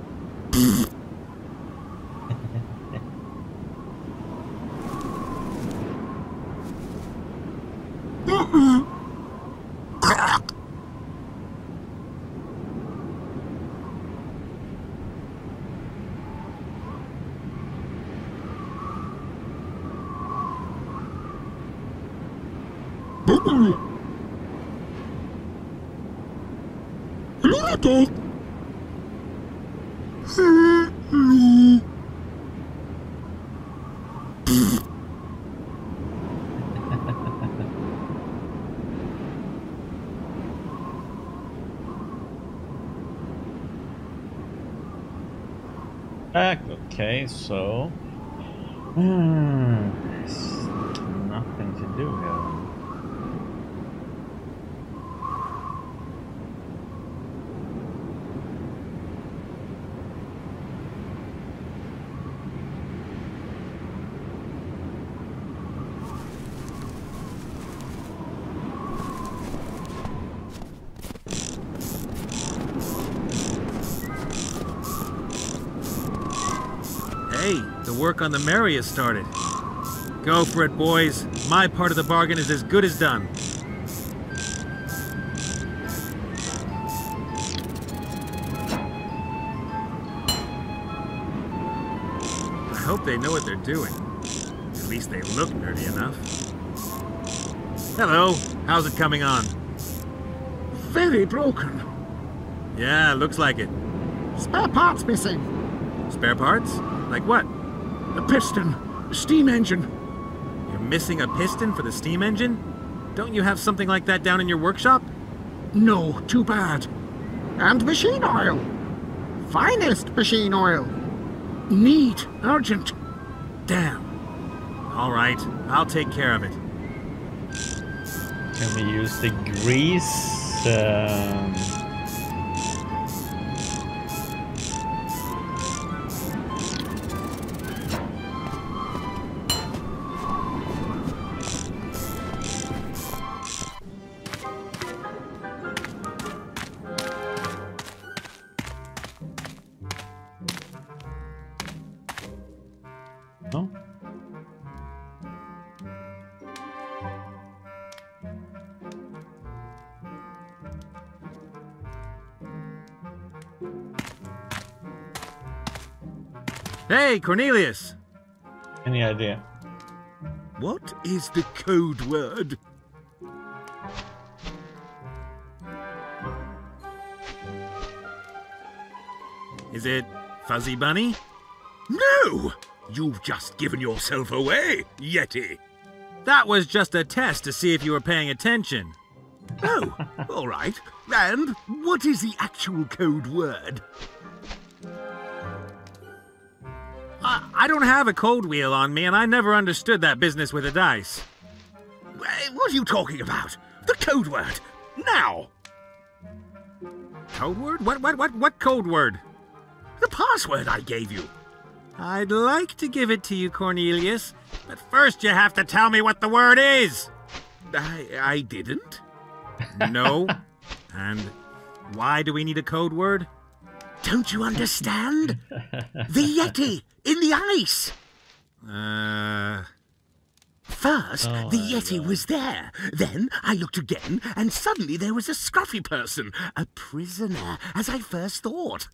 Okay, so there's nothing to do here. Hey, the work on the Mary has started. Go for it, boys. My part of the bargain is as good as done. I hope they know what they're doing. At least they look nerdy enough. Hello, how's it coming on? Very broken. Yeah, looks like it. Spare parts missing. Spare parts? Like what? A piston. A steam engine. You're missing a piston for the steam engine? Don't you have something like that down in your workshop? No, too bad. And machine oil. Finest machine oil. Need. Urgent. Damn. All right, I'll take care of it. Can we use the grease? No? Hey, Cornelius! Any idea? What is the code word? Is it Fuzzy Bunny? No! You've just given yourself away, Yeti. That was just a test to see if you were paying attention. Oh, all right. And what is the actual code word? I don't have a code wheel on me, and I never understood that business with the dice. What are you talking about? The code word. Now! Code word? What code word? The password I gave you. I'd like to give it to you, Cornelius, but first you have to tell me what the word is. I didn't. No. And why do we need a code word? Don't you understand? The Yeti in the ice. First, the Yeti was there. Then I looked again, and suddenly there was a scruffy person, a prisoner, as I first thought.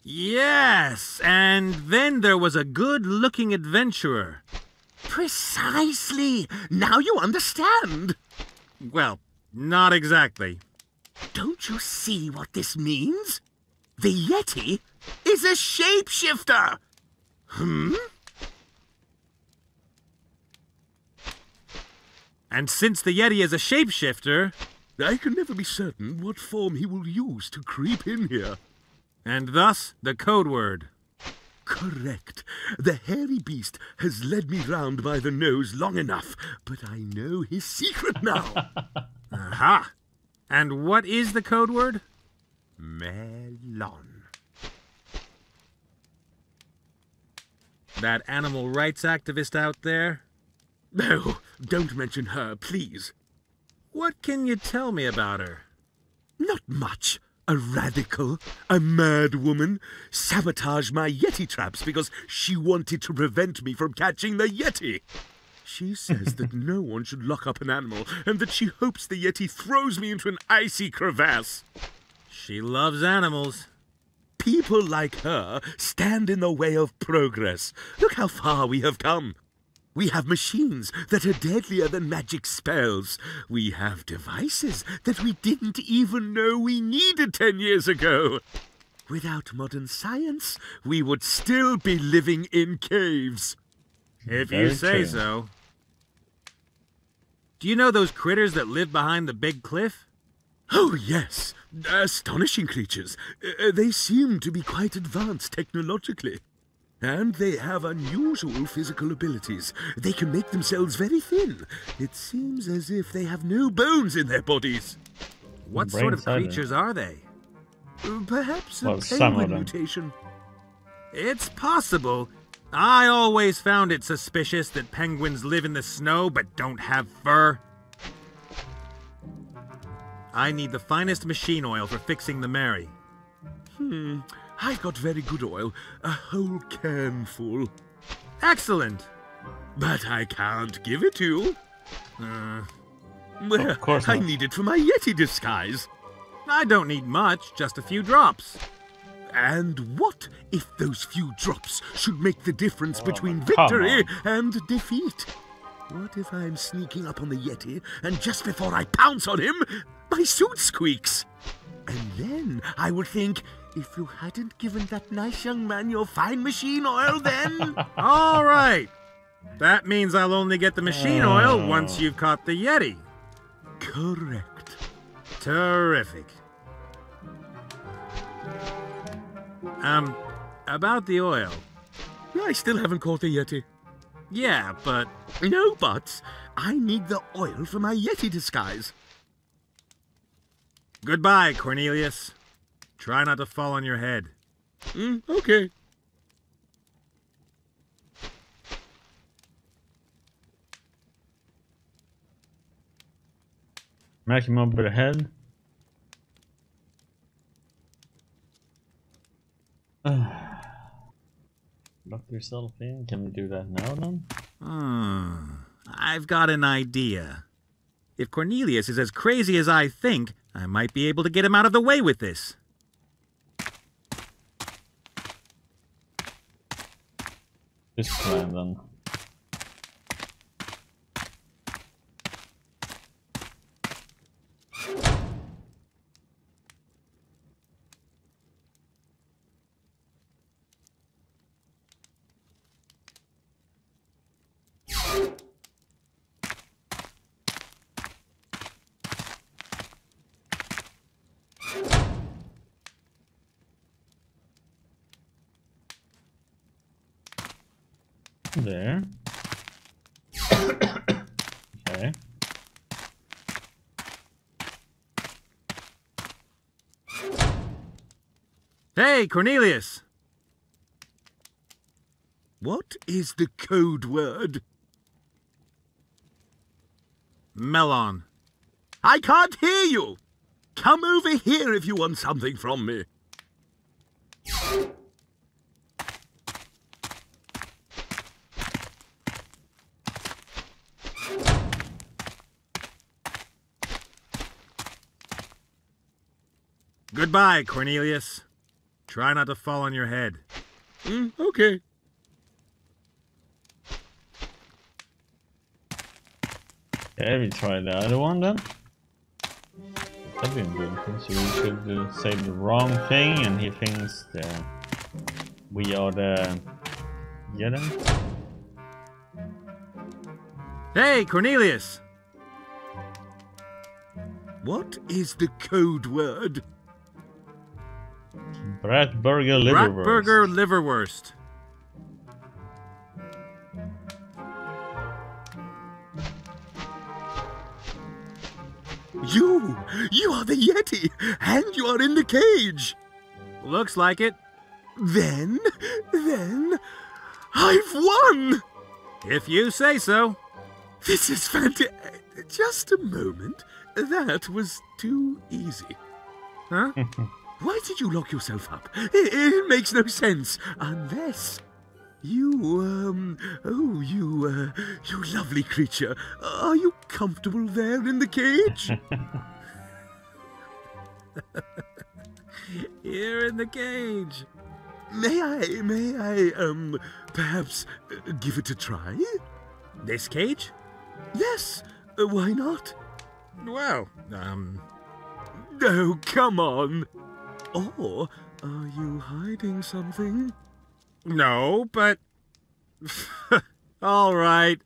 Yes, and then there was a good-looking adventurer. Precisely. Now you understand. Well, not exactly. Don't you see what this means? The Yeti is a shapeshifter. And since the Yeti is a shapeshifter... I can never be certain what form he will use to creep in here. And thus, the code word. Correct. The hairy beast has led me round by the nose long enough, but I know his secret now. Aha! And what is the code word? Melon. That animal rights activist out there? No, don't mention her, please. What can you tell me about her? Not much. A radical, a mad woman, sabotaged my Yeti traps because she wanted to prevent me from catching the Yeti. She says that no one should lock up an animal and that she hopes the Yeti throws me into an icy crevasse. She loves animals. People like her stand in the way of progress. Look how far we have come. We have machines that are deadlier than magic spells. We have devices that we didn't even know we needed 10 years ago. Without modern science, we would still be living in caves. If you say so. Do you know those critters that live behind the big cliff? Oh, yes. Astonishing creatures. They seem to be quite advanced technologically. And they have unusual physical abilities. They can make themselves very thin. It seems as if they have no bones in their bodies. What sort of creatures are they? Perhaps a penguin mutation. It's possible. I always found it suspicious that penguins live in the snow but don't have fur. I need the finest machine oil for fixing the Mary. I've got very good oil, a whole can full. Excellent! But I can't give it to you. Well, of course not. I need it for my Yeti disguise. I don't need much, just a few drops. And what if those few drops should make the difference between victory and defeat? What if I'm sneaking up on the Yeti, and just before I pounce on him, my suit squeaks? And then I would think, if you hadn't given that nice young man your fine machine oil, then... All right. That means I'll only get the machine oil once you've caught the Yeti. Correct. Terrific. About the oil. I still haven't caught the Yeti. Yeah, but... No buts. I need the oil for my Yeti disguise. Goodbye, Cornelius. Try not to fall on your head. Okay. Smack him over the head. Lock yourself in. Can we do that now then? I've got an idea. If Cornelius is as crazy as I think, I might be able to get him out of the way with this. This plan then. There. Okay. Hey, Cornelius! What is the code word? Melon. I can't hear you! Come over here if you want something from me. Goodbye, Cornelius. Try not to fall on your head. Okay. Okay, we try the other one then. That'd be a good thing. So we should say the wrong thing and he thinks that we are the... Yeah then? Hey, Cornelius! What is the code word? Bratburger liverwurst. Bratburger liverwurst. You are the Yeti, and you are in the cage. Looks like it. Then, I've won! If you say so. This is fantastic. Just a moment. That was too easy. Huh? Why did you lock yourself up? It makes no sense. Unless you lovely creature. Are you comfortable there in the cage? Here in the cage. May I, perhaps give it a try? This cage? Yes, why not? Well, Oh, come on. Or are you hiding something? No, but... All right.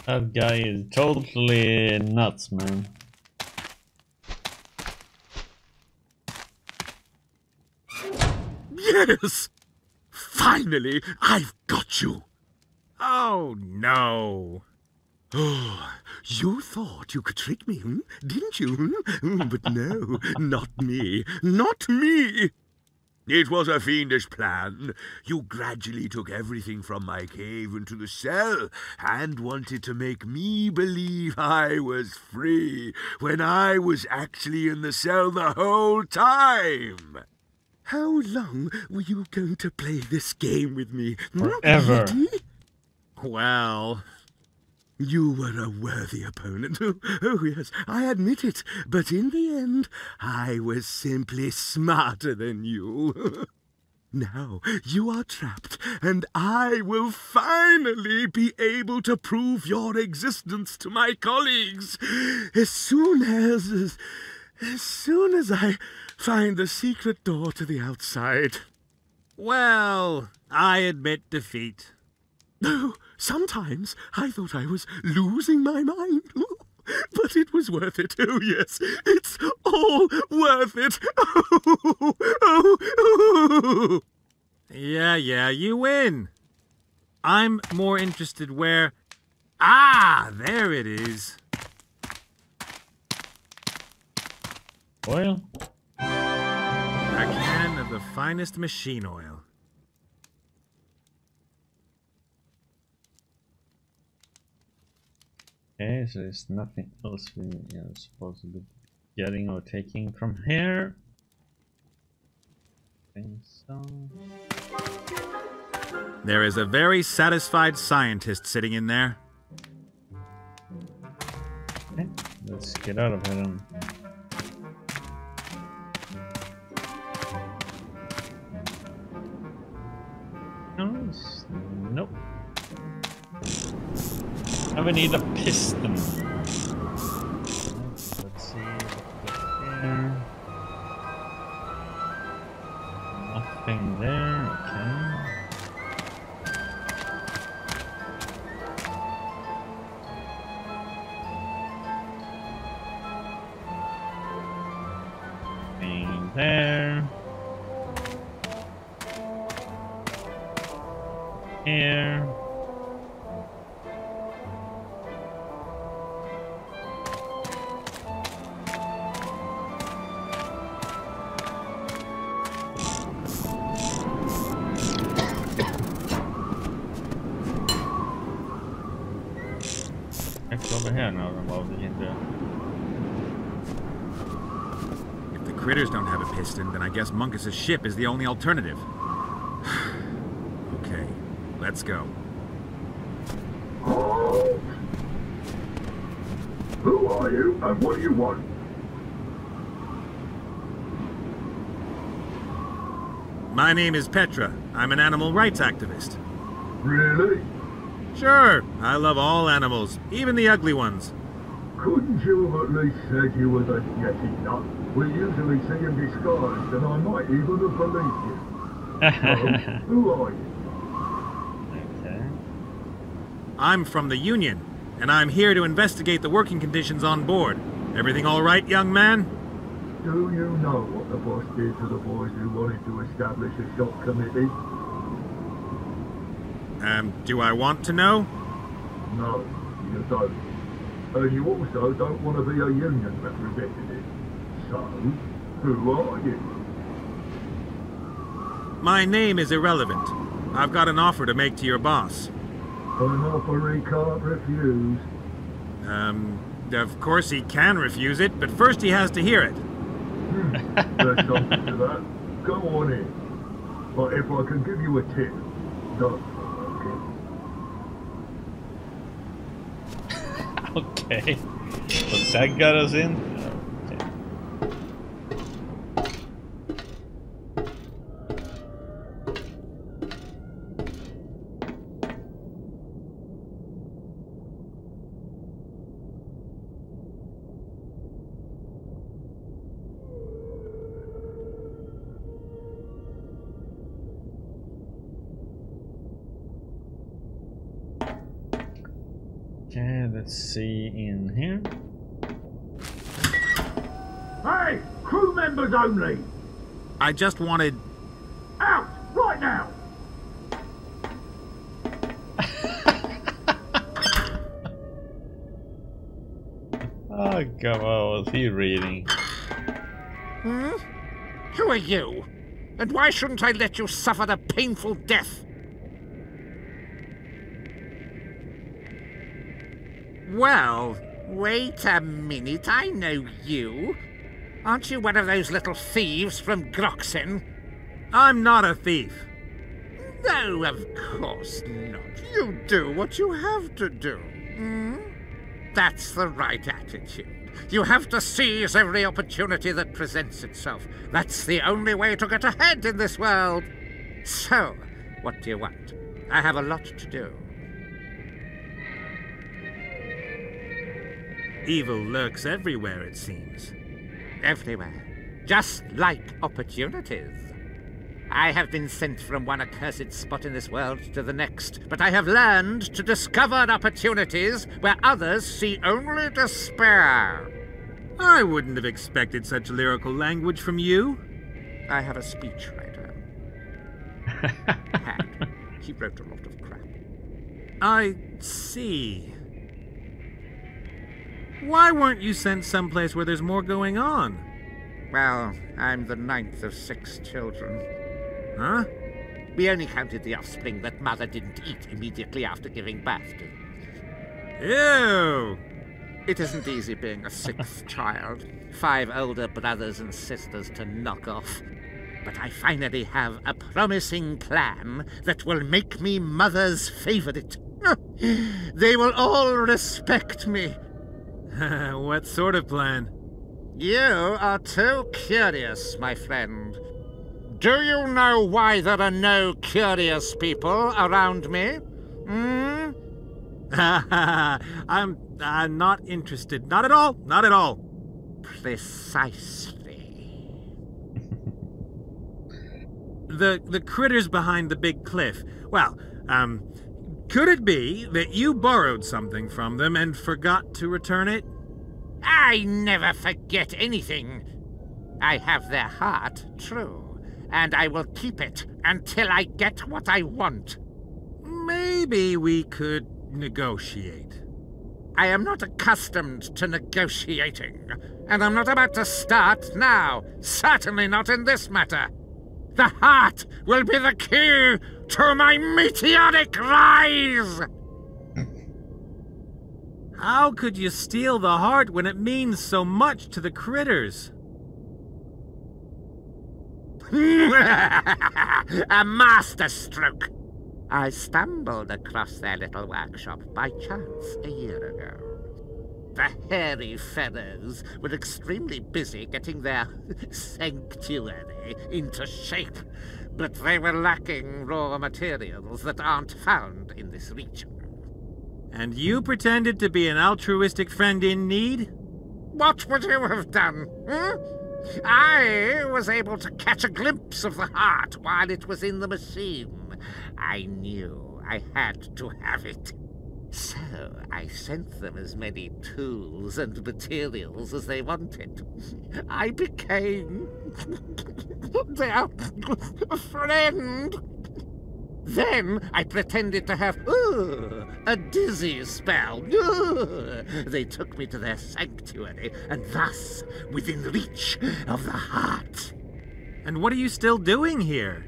That guy is totally nuts, man. Yes! Finally, I've got you! Oh, no. Oh, you thought you could trick me, didn't you? But no, not me. Not me! It was a fiendish plan. You gradually took everything from my cave into the cell and wanted to make me believe I was free when I was actually in the cell the whole time. How long were you going to play this game with me? Forever. Yeti? Well... You were a worthy opponent. Oh, yes, I admit it. But in the end, I was simply smarter than you. Now, you are trapped, and I will finally be able to prove your existence to my colleagues. As soon as I find the secret door to the outside. Well, I admit defeat. No, sometimes I thought I was losing my mind. But it was worth it. Oh, yes, it's all worth it. Oh. Yeah, you win. I'm more interested where... Ah, there it is. Oil? A can of the finest machine oil. Okay, so there's nothing else we are supposed to be getting or taking from here. think so. There is a very satisfied scientist sitting in there. Okay, let's get out of here then. Nope. Now we need a piston. Let's see what's here. Nothing there, okay. Nothing there. Here. Let's go over here now and what we can do. If the critters don't have a piston, then I guess Munkus's ship is the only alternative. Okay, let's go. Halt! Who are you and what do you want? My name is Petra. I'm an animal rights activist. Really? Sure, I love all animals, even the ugly ones. Couldn't you have at least said you were the Yeti nut? We usually see him disguised, and I might even have believed you. So, who are you? Okay. I'm from the Union, and I'm here to investigate the working conditions on board. Everything all right, young man? Do you know what the boss did to the boys who wanted to establish a shop committee? Do I want to know? No, you don't. And you also don't want to be a union representative. So, who are you? My name is irrelevant. I've got an offer to make to your boss. An offer he can't refuse. Of course he can refuse it, but first he has to hear it. There's something to that. Go on in. But if I can give you a tip, don't provoke it. Okay. But that got us in? Okay. Okay, let's see in here. Hey! Crew members only! I just wanted... Out! Right now! Oh, come on, what's he reading? Hmm? Who are you? And why shouldn't I let you suffer the painful death? Well, wait a minute, I know you. Aren't you one of those little thieves from Groxen? I'm not a thief. No, of course not. You do what you have to do. Hmm? That's the right attitude. You have to seize every opportunity that presents itself. That's the only way to get ahead in this world. So, what do you want? I have a lot to do. Evil lurks everywhere, it seems. Everywhere. Just like opportunities. I have been sent from one accursed spot in this world to the next, but I have learned to discover opportunities where others see only despair. I wouldn't have expected such lyrical language from you. I have a speechwriter. He wrote a lot of crap. I see. Why weren't you sent someplace where there's more going on? Well, I'm the 9th of 6 children. Huh? We only counted the offspring that Mother didn't eat immediately after giving birth to. Ew! It isn't easy being a 6th child. 5 older brothers and sisters to knock off. but I finally have a promising plan that will make me Mother's favorite. They will all respect me. What sort of plan? You are too curious, my friend. Do you know why there are no curious people around me? Hmm? I'm not interested. Not at all. Not at all. Precisely. The critters behind the big cliff. Well, could it be that you borrowed something from them and forgot to return it? I never forget anything. I have their heart, true, and I will keep it until I get what I want. Maybe we could negotiate. I am not accustomed to negotiating, and I'm not about to start now. Certainly not in this matter. The heart will be the key to my meteoric rise! How could you steal the heart when it means so much to the critters? A masterstroke! I stumbled across their little workshop by chance a year ago. The hairy fellows were extremely busy getting their sanctuary into shape, but they were lacking raw materials that aren't found in this region. And you pretended to be an altruistic friend in need? What would you have done? I was able to catch a glimpse of the heart while it was in the machine. I knew I had to have it. So I sent them as many tools and materials as they wanted. I became their friend. Then I pretended to have a dizzy spell. They took me to their sanctuary, and thus within reach of the heart. And what are you still doing here?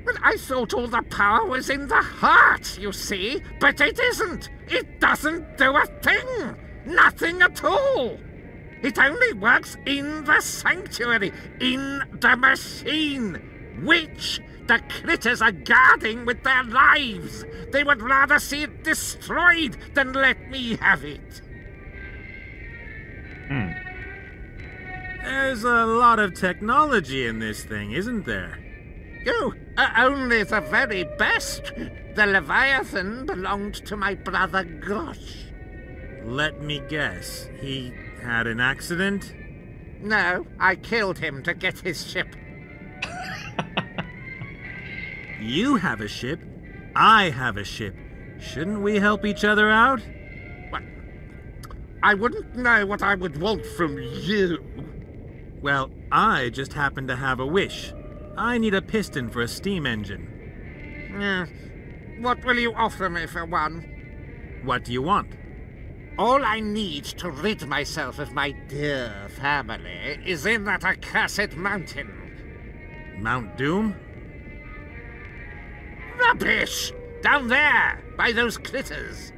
Well, I thought all the power was in the heart, you see, but it isn't. It doesn't do a thing. Nothing at all. It only works in the sanctuary, in the machine, which the critters are guarding with their lives. They would rather see it destroyed than let me have it. There's a lot of technology in this thing, isn't there? You are only the very best. The Leviathan belonged to my brother Grosh. Let me guess. He had an accident? No, I killed him to get his ship. You have a ship. I have a ship. Shouldn't we help each other out? What? I wouldn't know what I would want from you. Well, I just happen to have a wish. I need a piston for a steam engine. What will you offer me for one? What do you want? All I need to rid myself of my dear family is in that accursed mountain. Mount Doom? Rubbish! Down there, by those critters.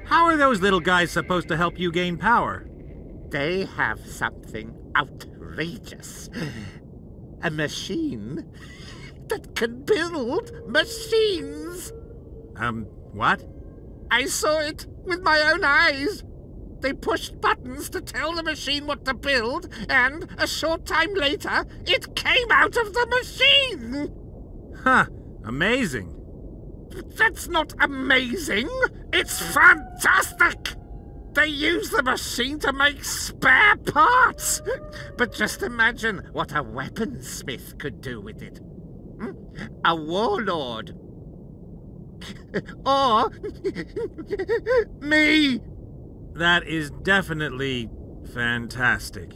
How are those little guys supposed to help you gain power? They have something outrageous. A machine that can build machines. What? I saw it with my own eyes. They pushed buttons to tell the machine what to build, and a short time later, it came out of the machine. Huh. Amazing. That's not amazing. It's fantastic. They use the machine to make spare parts. But just imagine what a weaponsmith could do with it. A warlord. Or me. That is definitely fantastic.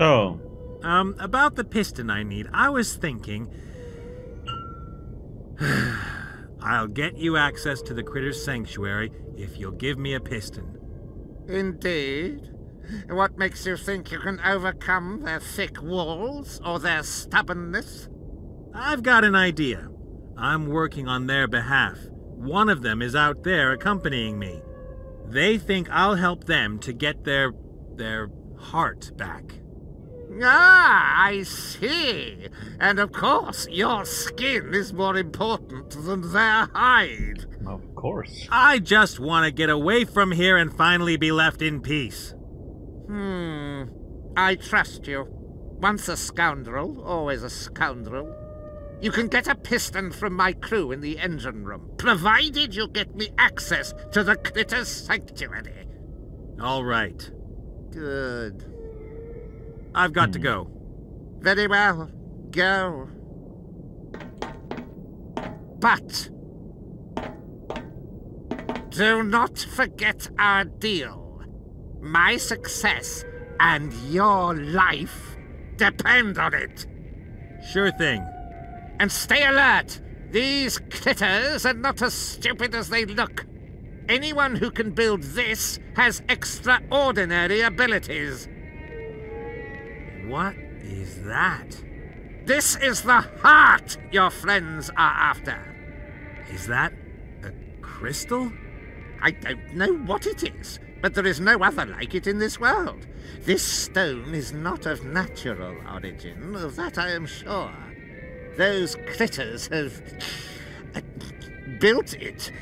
Oh. About the piston I need, I was thinking... I'll get you access to the Critter's Sanctuary if you'll give me a piston. Indeed? What makes you think you can overcome their thick walls or their stubbornness? I've got an idea. I'm working on their behalf. One of them is out there accompanying me. They think I'll help them to get their heart back. Ah, I see. And of course, your skin is more important than their hide. Of course. I just want to get away from here and finally be left in peace. I trust you. Once a scoundrel, always a scoundrel. You can get a piston from my crew in the engine room, provided you get me access to the Critter's sanctuary. All right. Good. I've got to go. Very well. Go. But do not forget our deal. My success and your life depend on it. Sure thing. And stay alert. These critters are not as stupid as they look. Anyone who can build this has extraordinary abilities. What is that? This is the heart your friends are after. Is that a crystal? I don't know what it is, but there is no other like it in this world. This stone is not of natural origin, of that I am sure. Those critters have built it.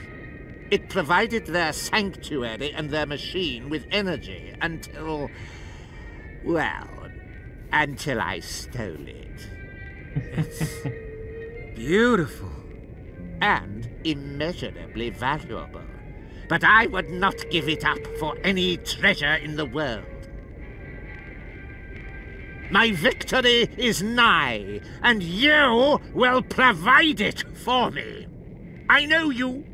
It provided their sanctuary and their machine with energy until, well, until I stole it. It's beautiful. And immeasurably valuable. But I would not give it up for any treasure in the world. My victory is nigh, and you will provide it for me. I know you.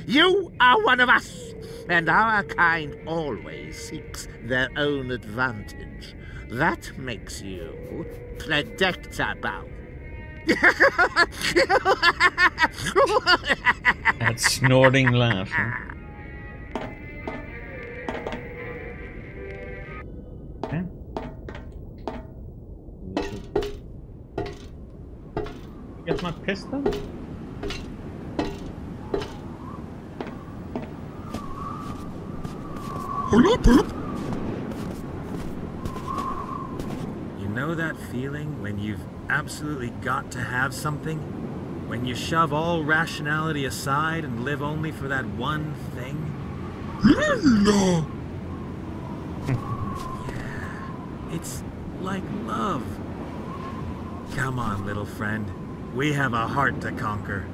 You are one of us, and our kind always seeks their own advantage. That makes you predictable. That snorting laugh. Huh? Okay. Get my pistol? You know that feeling when you've absolutely got to have something? When you shove all rationality aside and live only for that one thing? No. Yeah, it's like love. Come on, little friend. We have a heart to conquer.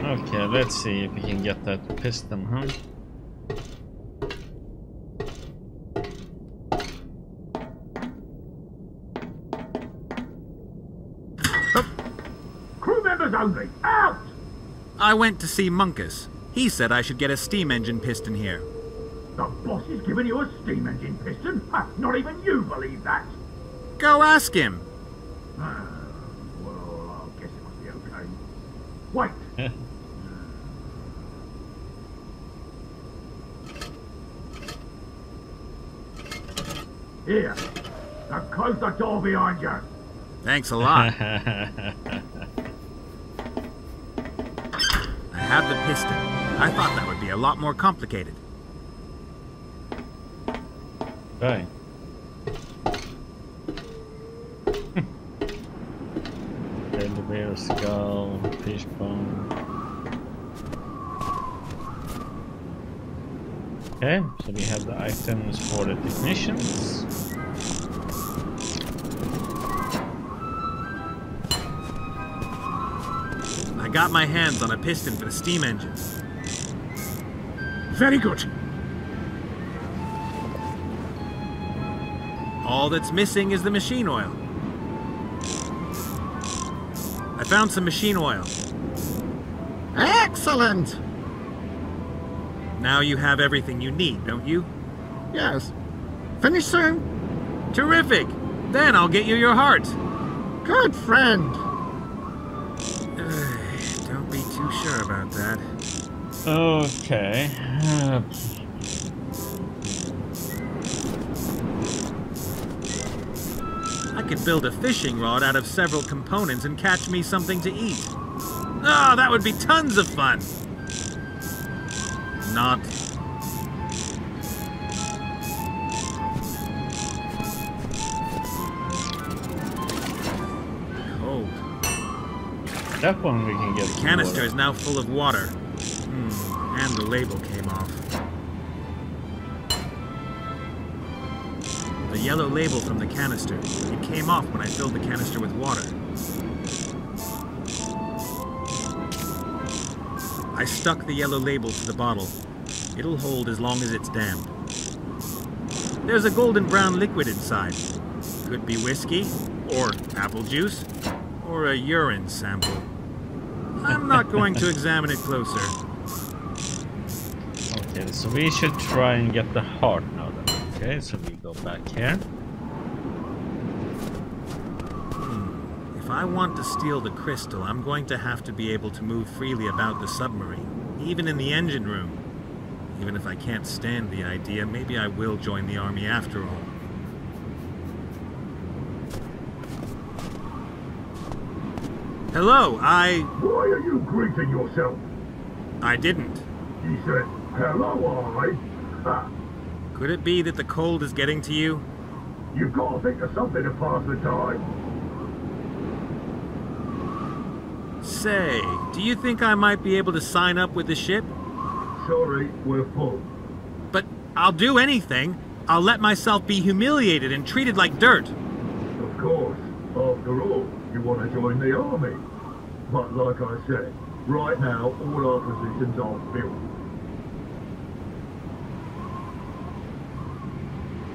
Okay, let's see if we can get that piston, huh? Crew members only, out! I went to see Munkus. He said I should get a steam engine piston here. The boss is giving you a steam engine piston? Ha, not even you believe that. Go ask him. Well, I guess it must be okay. Wait. Here. Now close the door behind you. Thanks a lot. I have the piston. I thought that would be a lot more complicated. Right. Elevator, skull, fishbone. Okay, so we have the items for the technicians. I got my hands on a piston for the steam engine. Very good. All that's missing is the machine oil. I found some machine oil. Excellent! Now you have everything you need, don't you? Yes. Finish soon? Terrific! Then I'll get you your heart. Good friend. Don't be too sure about that. Okay. I could build a fishing rod out of several components and catch me something to eat. Oh, that would be tons of fun. Not. Cold. That one we can get. The canister is now full of water. And the label came off. The yellow label from the canister. It came off when I filled the canister with water. I stuck the yellow label to the bottle. It'll hold as long as it's damp. There's a golden brown liquid inside. Could be whiskey, or apple juice, or a urine sample. I'm not going to examine it closer. Okay, so we should try and get the heart now then. Okay, so we go back here. If I want to steal the crystal, I'm going to have to be able to move freely about the submarine, even in the engine room. Even if I can't stand the idea, maybe I will join the army after all. Hello, Why are you greeting yourself? I didn't. He said, hello, Could it be that the cold is getting to you? You've got to think of something to pass the time. Say, do you think I might be able to sign up with the ship? Sorry, we're full. But I'll do anything. I'll let myself be humiliated and treated like dirt. Of course. After all, you want to join the army. But like I said, right now all our positions are filled.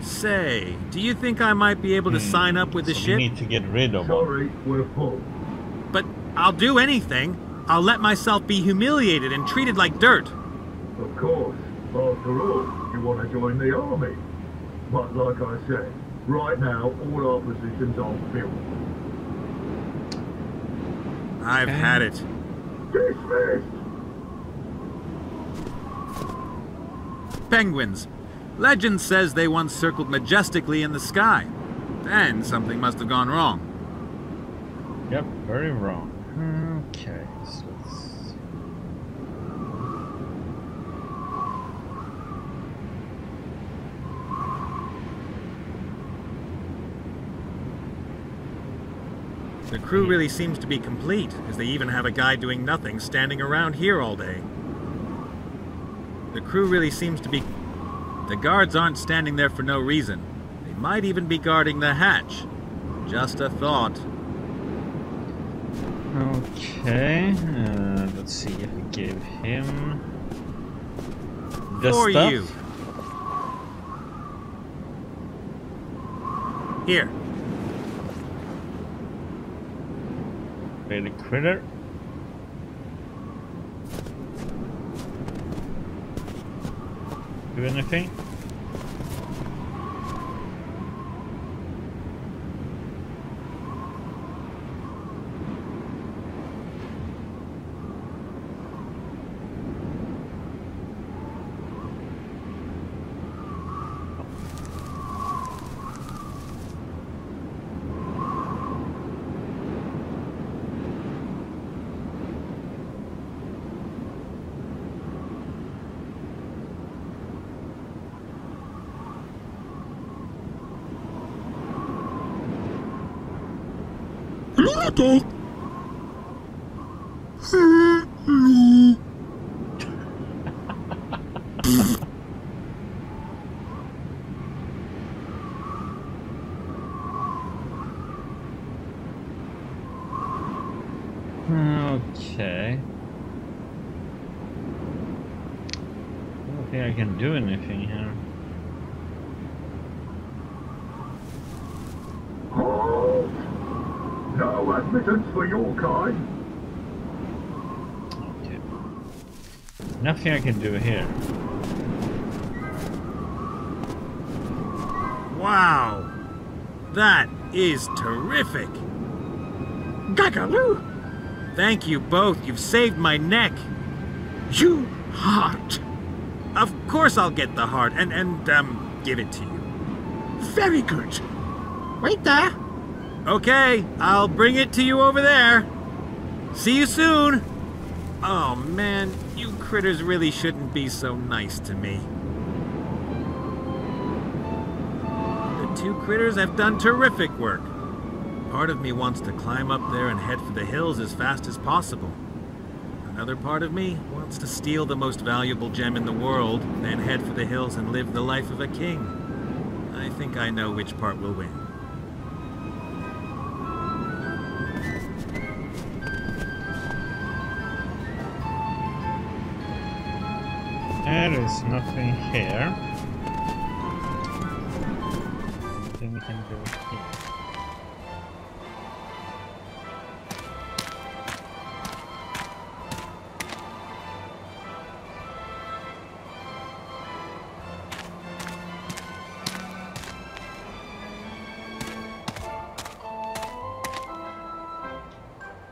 Say, do you think I might be able to sign up with the So ship? we need to get rid of Sorry, we're full. But I'll do anything. I'll let myself be humiliated and treated like dirt. Of course. After all, you want to join the army. But like I said, right now all our positions are filled. I've had it. Dismissed! Penguins. Legend says they once circled majestically in the sky. Then something must have gone wrong. Yep, very wrong. Okay, so let's... The crew really seems to be complete, as they even have a guy doing nothing standing around here all day. The crew really seems to be... The guards aren't standing there for no reason. They might even be guarding the hatch. Just a thought. Okay, let's see if we give him the For stuff. you. Here. Pay the critter. Do anything? Okay. Okay. I don't think I can do anything here. Halt! No admittance for your kind. Okay. Nothing I can do here. Wow. That is terrific. Gagaloo! Thank you both. You've saved my neck. You heart. Of course I'll get the heart and give it to you. Very good. Wait there. Okay, I'll bring it to you over there. See you soon. Man, you critters really shouldn't be so nice to me. The two critters have done terrific work. Part of me wants to climb up there and head for the hills as fast as possible. Another part of me wants to steal the most valuable gem in the world, then head for the hills and live the life of a king. I think I know which part will win. There is nothing here. Then we can do it here.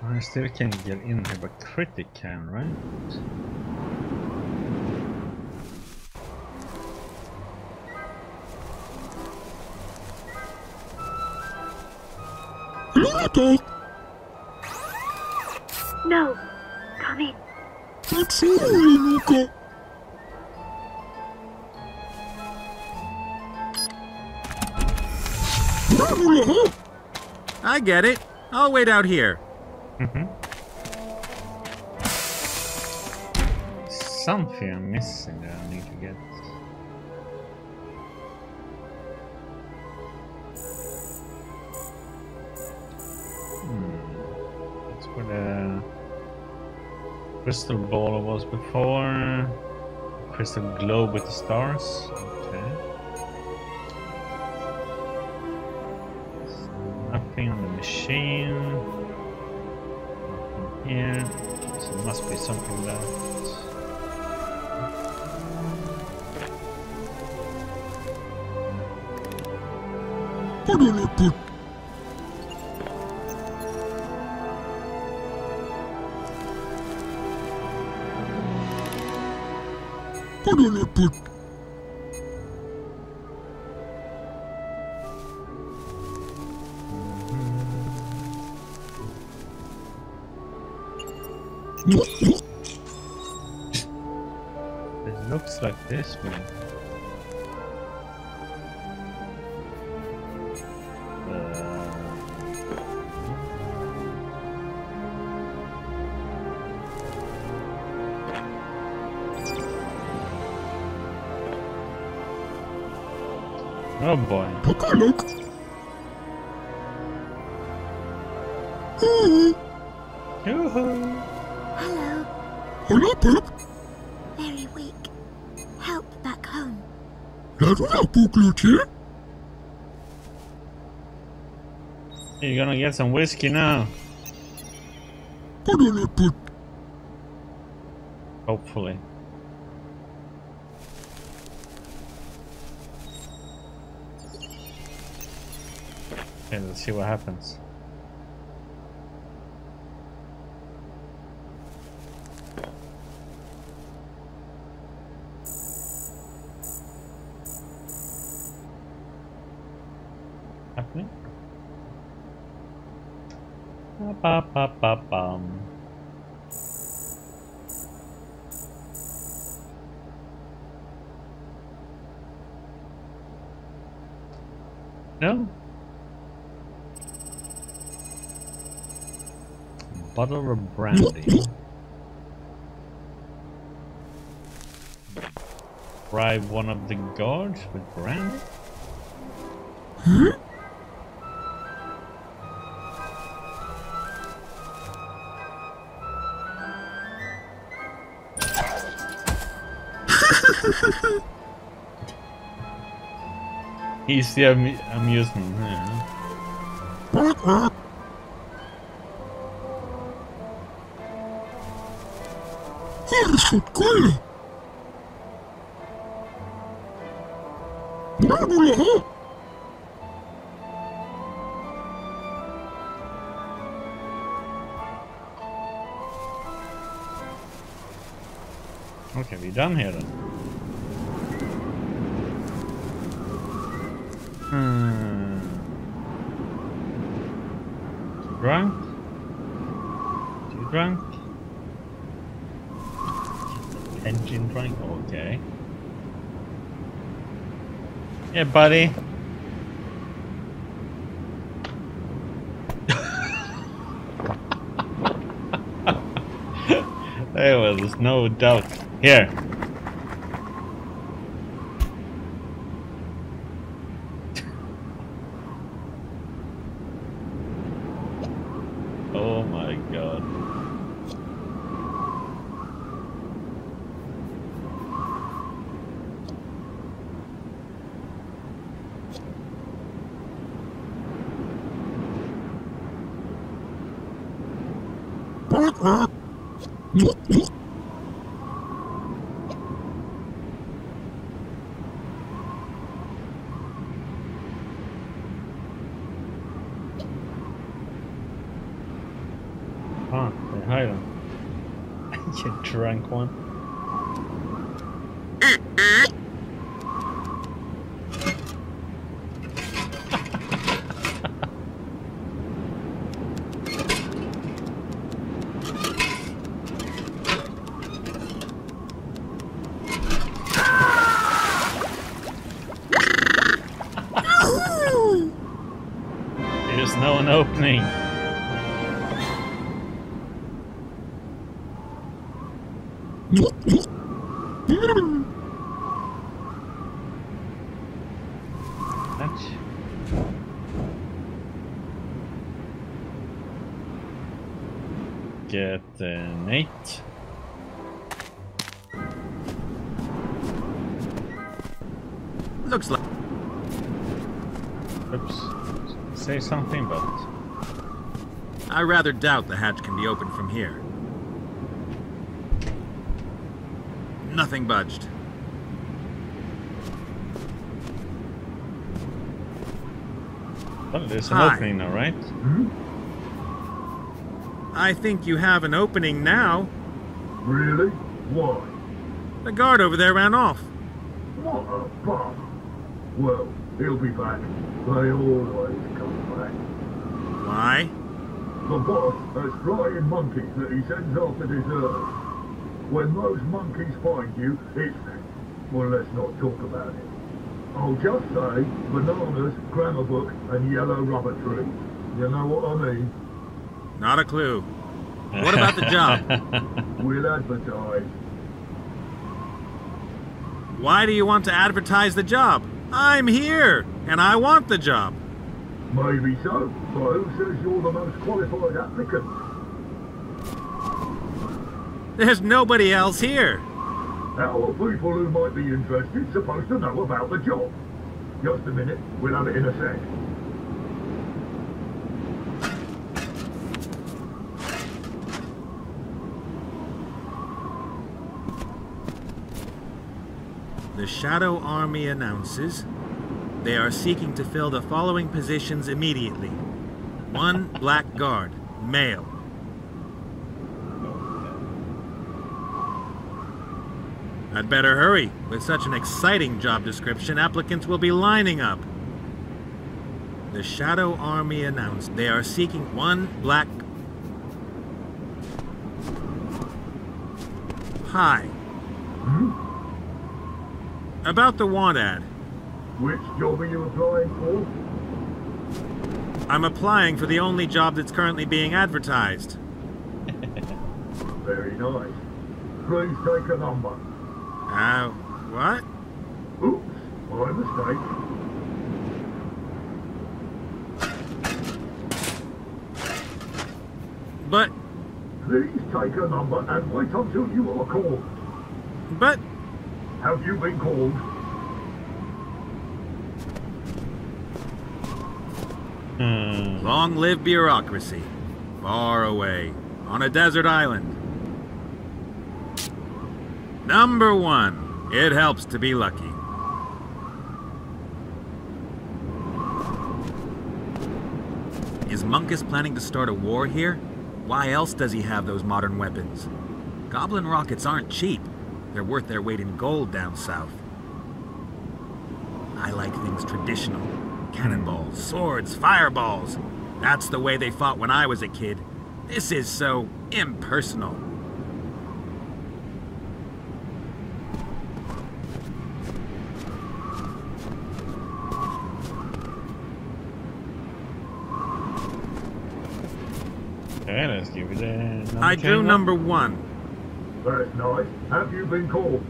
I still can get in here, but Critter can, right? No, come in. It's me, Nico. I get it. I'll wait out here. Something I'm missing that I need to get. That's where the crystal ball was before. Crystal globe with the stars. Okay. Nothing on the machine. Nothing here. So it must be something left. Put on a put. Put on a put. It looks like this one. Oh boy. Take a look. Yoo-hoo. Hello. Hello, Pip. Very weak. Help back home. That's not booklet here. You're gonna get some whiskey now. Put on a put. Hopefully. Okay, let's see what happens. Happening? Ba-ba-ba-ba-bum. No? Bottle of brandy. Bribe one of the guards with brandy? He's the amusement, huh? Here's for cool. Okay, we're done here then. Too drunk? Too drunk? Engine drink? Okay. Yeah, buddy. There was no doubt. Here. Oh my god. Ah, they hide them. You drank one. There's no an opening. Get an 8. Looks like... Oops. Say something, but... I rather doubt the hatch can be opened from here. Nothing budged. Well, there's an Hi. opening now, right? I think you have an opening now. Really? Why? The guard over there ran off. What a bum. Well, he'll be back. They always come back. Why? The boss has flying monkeys that he sends after deserters. When those monkeys find you, it's... well, let's not talk about it. I'll just say bananas, grammar book, and yellow rubber tree. You know what I mean? Not a clue. What about the job? We'll advertise. Why do you want to advertise the job? I'm here, and I want the job. Maybe so, but who says you're the most qualified applicant? There's nobody else here. How are people who might be interested supposed to know about the job? Just a minute, we'll have it in a sec. The Shadow Army announces they are seeking to fill the following positions immediately. 1 black guard, male. I'd better hurry. With such an exciting job description, applicants will be lining up. The Shadow Army announced they are seeking 1 black... Hi. About the want ad. Which job are you applying for? I'm applying for the only job that's currently being advertised. Very nice. Please take a number. What? Oops, my mistake. But... Please take a number and wait until you are called. But... Have you been called? Long live bureaucracy. Far away, on a desert island. Number 1. It helps to be lucky. Is Munkus planning to start a war here? Why else does he have those modern weapons? Goblin rockets aren't cheap. They're worth their weight in gold down south. I like things traditional. Cannonballs, swords, fireballs. That's the way they fought when I was a kid. This is so impersonal. give it a number. I drew number 1. That's nice. Have you been called?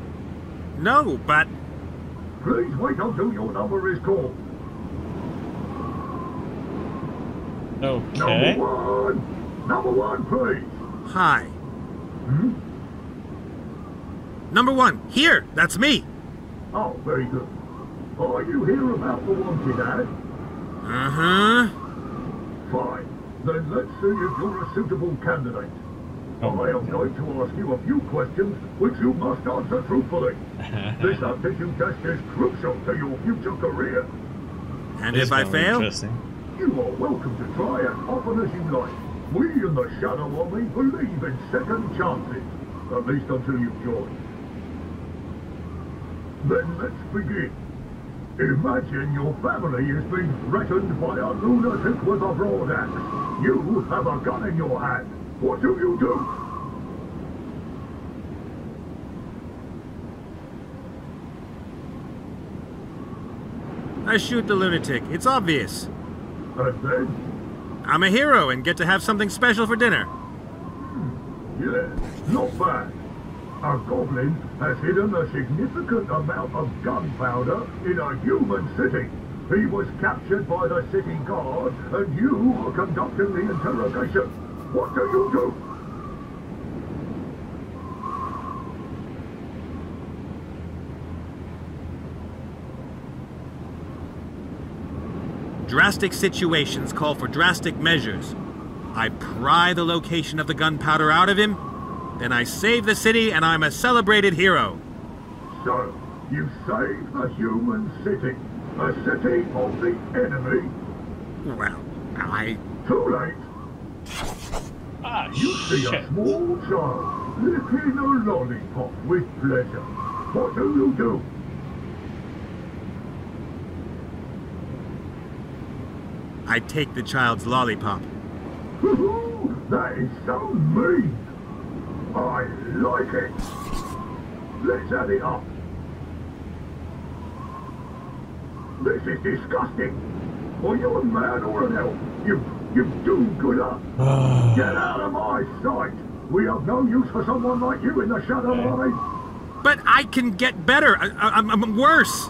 No, but Please wait until your number is called. Okay. Number one, please. hi. Hmm? Number 1, here, that's me. Oh, very good. Are you here about the wanted ad? Uh-huh. Fine. Then let's see if you're a suitable candidate. I am going to ask you a few questions which you must answer truthfully. This aptitude test is crucial to your future career. And if I fail? You are welcome to try as often as you like. We in the Shadow Army believe in second chances, at least until you join. Then let's begin. Imagine your family is being threatened by a lunatic with a broad axe. You have a gun in your hand. What do you do? I shoot the lunatic. It's obvious. And then? I'm a hero and get to have something special for dinner. Yeah, not bad. A goblin has hidden a significant amount of gunpowder in a human city. He was captured by the city guard, and you are conducting the interrogation. What do you do? Drastic situations call for drastic measures. I pry the location of the gunpowder out of him, then I save the city and I'm a celebrated hero. So, you save the human city. A city of the enemy. Well, I... Too late. You see a small child licking a lollipop with pleasure. What do you do? I take the child's lollipop. That is so mean. I like it. Let's add it up. This is disgusting. Are you a man or an elf? You do-gooder. Get out of my sight. We have no use for someone like you in the Shadow Army. But I can get better. I'm worse.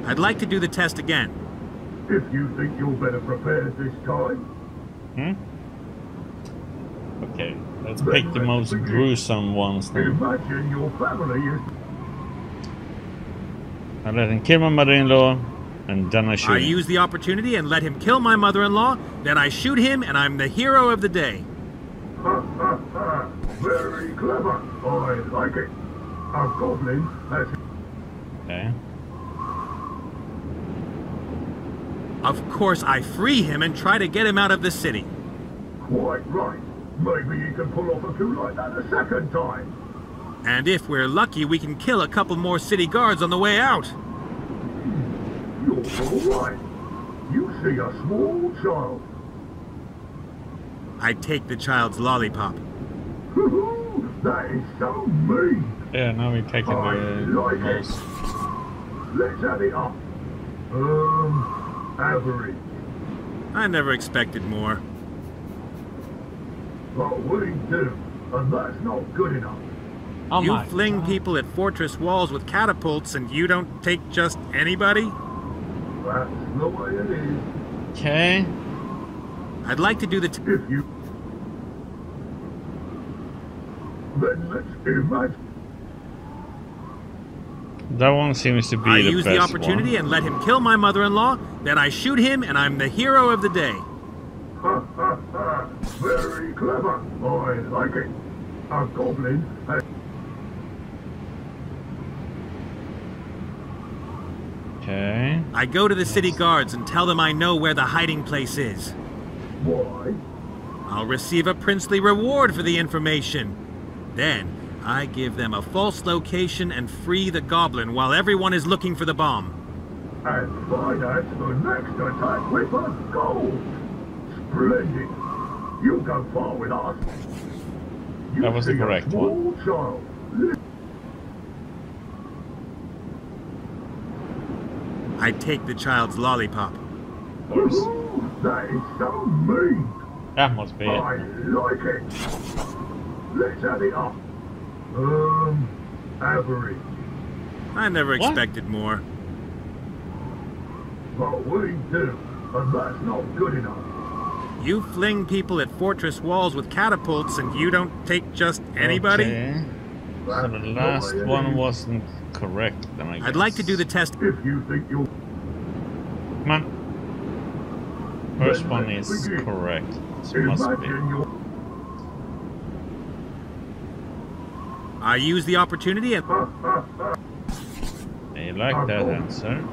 I'd like to do the test again. If you think you're better prepared this time. Okay, let's pick the most gruesome ones then. Imagine your family is... I let him kill my mother-in-law, and then I shoot him. use the opportunity and let him kill my mother-in-law, then I shoot him and I'm the hero of the day. Ha ha ha! Very clever. I like it. A goblin has... Okay. Of course, I free him and try to get him out of the city. Quite right. Maybe he can pull off a coup like that a second time. And if we're lucky, we can kill a couple more city guards on the way out. You're all right. You see a small child. I take the child's lollipop. That is so mean. Yeah, now we're taking the most. Let's add it up. Average. I never expected more. But we do, and that's not good enough. Oh you fling people at fortress walls with catapults and you don't take just anybody? That's the way it is. Okay. I'd like to do the... If you... Then let's imagine... That one seems to be I the use best the opportunity one. and let him kill my mother-in-law, then I shoot him and I'm the hero of the day. Ha ha ha! Very clever. I like it. A goblin has... Okay. I go to the city guards and tell them I know where the hiding place is. Why? I'll receive a princely reward for the information. Then, I give them a false location and free the goblin while everyone is looking for the bomb. And finance the next attack with a gold. Splendid. You go far with us. You That was the see correct a small one. child. I take the child's lollipop. That is so mean. That must be it. I like it. Let's add it up. Average. I never What? expected more. But we do, and that's not good enough. You fling people at fortress walls with catapults and you don't take just anybody? Okay. So the last one wasn't correct, then I guess. I'd like to do the test. If you think you'll... Come on. First one is correct. So it must be. Imagine you're... I use the opportunity and... You like that answer?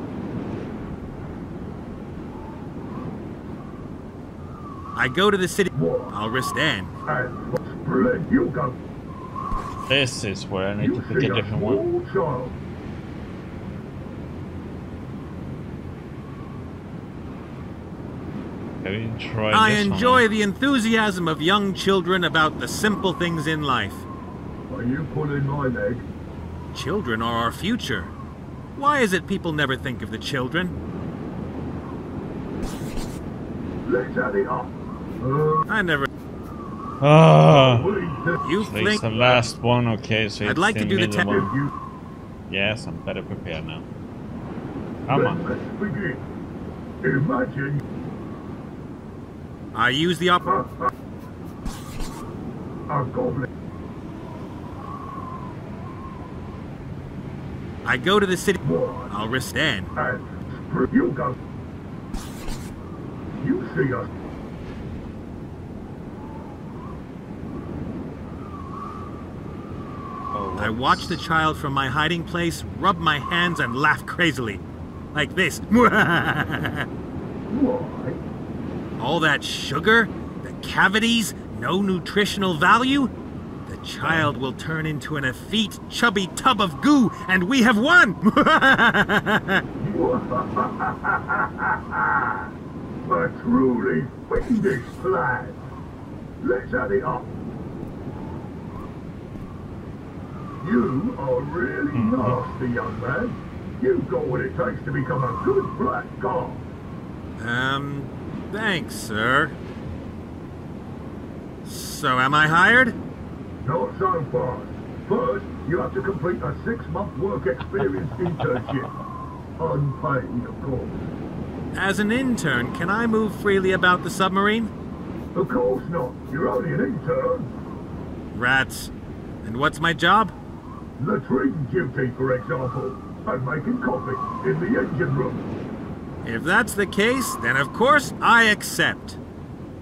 I go to the city. I'll risk then. And spread you go. This is where I need to You pick see a different one. small child. Have you tried I this enjoy one? the enthusiasm of young children about the simple things in life. Are you pulling my leg? Children are our future. Why is it people never think of the children? Let's add it up. I never... Ah, We do. You it's fling... the last one. Okay, so I'd it's like to the do the middle te- one. You... Yes, I'm better prepared now. Come Then on. let's begin. Imagine... I use the op... A goblin. I go to the city... One. I'll risk then. And spread you go. You see us. I watch the child from my hiding place, rub my hands and laugh crazily. Like this. Why? All that sugar, the cavities, no nutritional value. The child will turn into an effete, chubby tub of goo, and we have won! A truly fiendish plan. Let's add it up. You are really nasty, young man. You've got what it takes to become a good black guard. Thanks, sir. So am I hired? Not so fast. First, you have to complete a 6-month work experience internship. Unpaid, of course. As an intern, can I move freely about the submarine? Of course not. You're only an intern. Rats. And what's my job? Latrine duty, for example. And making coffee in the engine room. If that's the case, then of course I accept.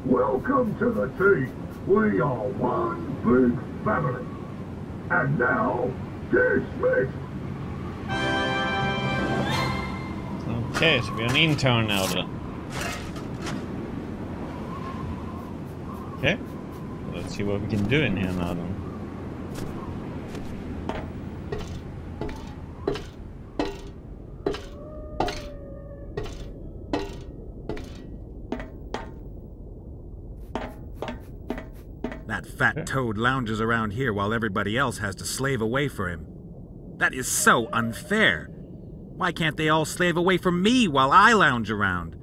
Welcome to the team. We are one big family. And now, dismissed. Okay, so we're an intern now then. Okay, let's see what we can do in here now then. That fat toad lounges around here while everybody else has to slave away for him. That is so unfair. Why can't they all slave away from me while I lounge around?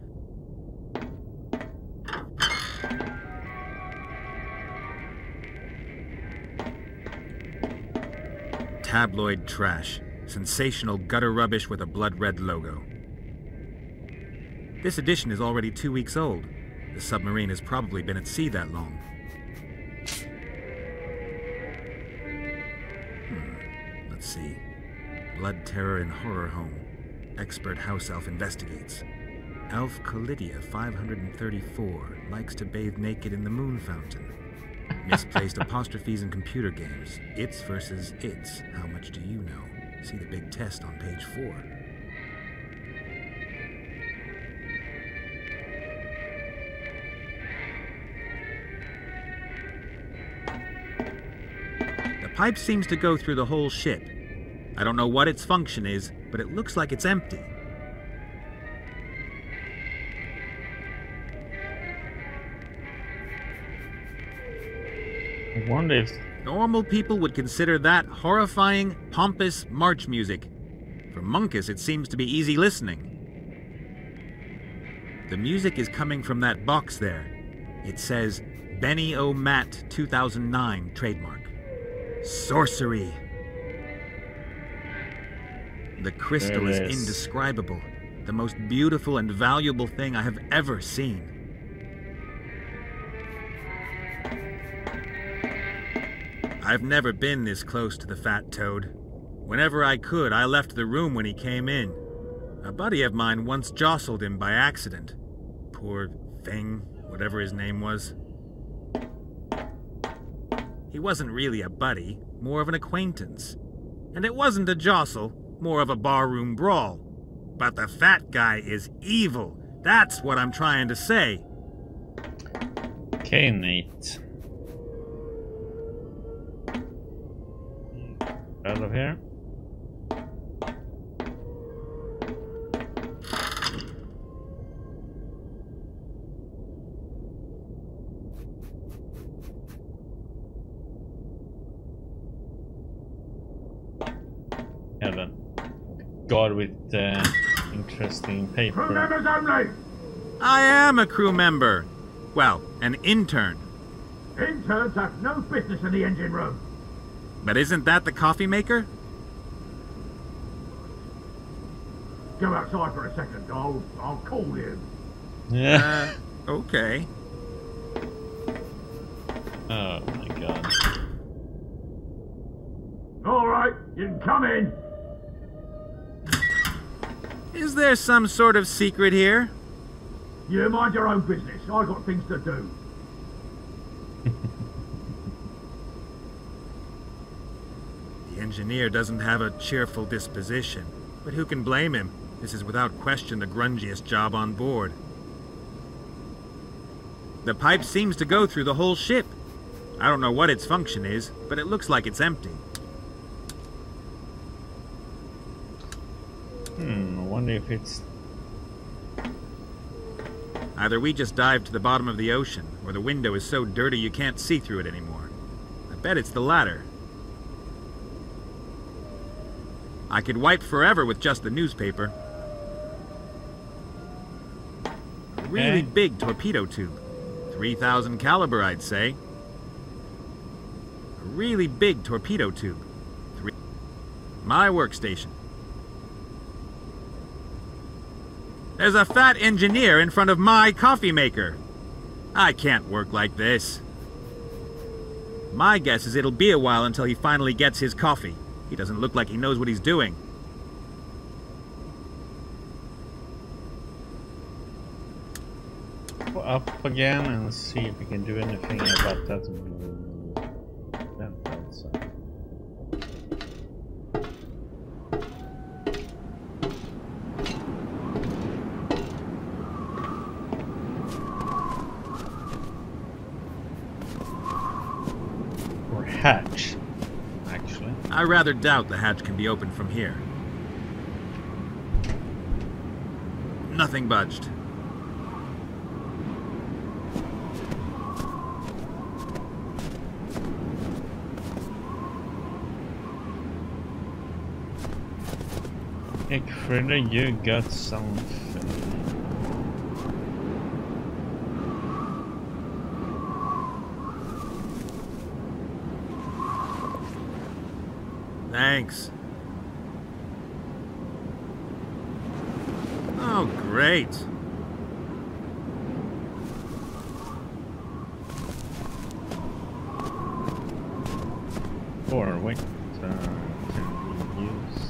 Tabloid trash. Sensational gutter rubbish with a blood-red logo. This edition is already 2 weeks old. The submarine has probably been at sea that long. Let's see. Blood terror in horror home. Expert house elf investigates. Elf Colidia 534 likes to bathe naked in the moon fountain. Misplaced apostrophes in computer games. It's versus it's. How much do you know? See the big test on page 4. The pipe seems to go through the whole ship. I don't know what its function is, but it looks like it's empty. I wonder if... Normal people would consider that horrifying, pompous march music. For Monkus, it seems to be easy listening. The music is coming from that box there. It says Benny O. Matt 2009 trademark. Sorcery. The crystal is indescribable. The most beautiful and valuable thing I have ever seen. I've never been this close to the fat toad. Whenever I could, I left the room when he came in. A buddy of mine once jostled him by accident. Poor thing, whatever his name was. He wasn't really a buddy, more of an acquaintance. And it wasn't a jostle, more of a barroom brawl. But the fat guy is evil. That's what I'm trying to say. Okay, Nate. Out of here. Heaven. God with interesting paper. Crew members only! I am a crew member. Well, an intern. Interns have no business in the engine room. But isn't that the coffee maker? Go outside for a second. I'll call you. Yeah. Okay. Oh my god. All right, you can come in. Is there some sort of secret here? You mind your own business. I got things to do. The engineer doesn't have a cheerful disposition, but who can blame him? This is without question the grungiest job on board. The pipe seems to go through the whole ship. I don't know what its function is, but it looks like it's empty. I wonder if it's... Either we just dived to the bottom of the ocean, or the window is so dirty you can't see through it anymore. I bet it's the latter. I could wipe forever with just the newspaper. A really big torpedo tube. 3,000 caliber, I'd say. A really big torpedo tube. My workstation. There's a fat engineer in front of my coffee maker. I can't work like this. My guess is it'll be a while until he finally gets his coffee. He doesn't look like he knows what he's doing. Go up again and see if we can do anything about that. Or hatch, actually. I rather doubt the hatch can be opened from here. Nothing budged. Hey, Critter, you got something. Thanks. Oh, great. Or wait, can we use?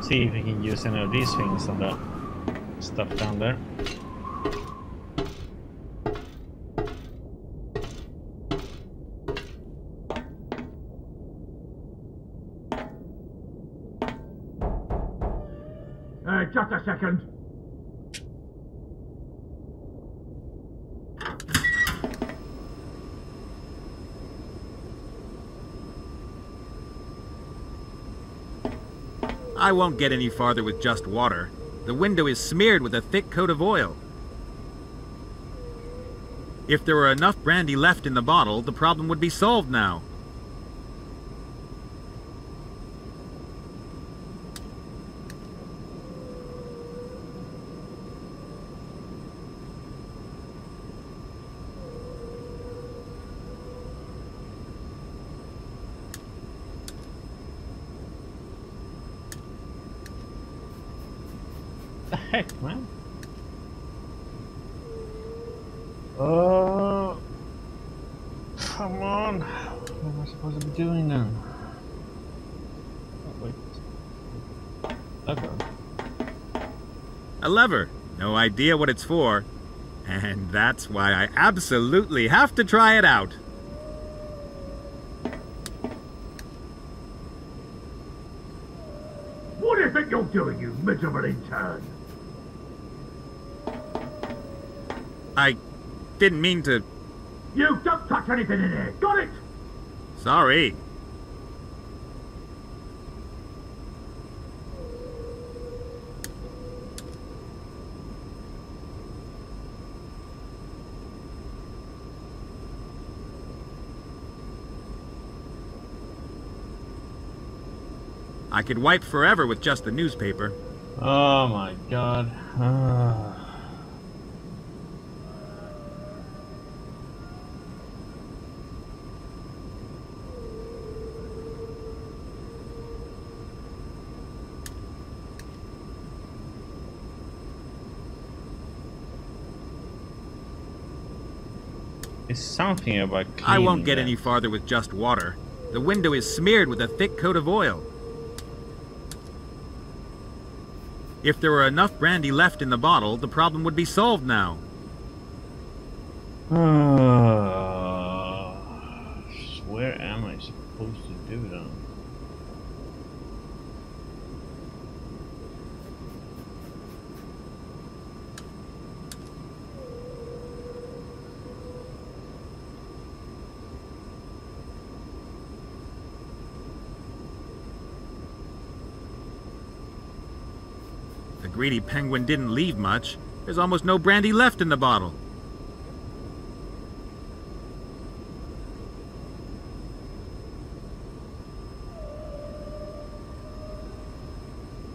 See if we can use any of these things on that stuff down there. Just a second. I won't get any farther with just water. The window is smeared with a thick coat of oil. If there were enough brandy left in the bottle, the problem would be solved now. heck, man? Come on. What am I supposed to be doing then? Oh, wait. Okay. A lever. No idea what it's for. And that's why I absolutely have to try it out. What do you think you're doing, you miserable intern? I didn't mean to... You don't touch anything in here, got it? Sorry. I could wipe forever with just the newspaper. Oh my god. It's something about cleaning. I won't get any farther with just water. The window is smeared with a thick coat of oil. If there were enough brandy left in the bottle, the problem would be solved now. Where am I supposed to do that? The greedy penguin didn't leave much. There's almost no brandy left in the bottle.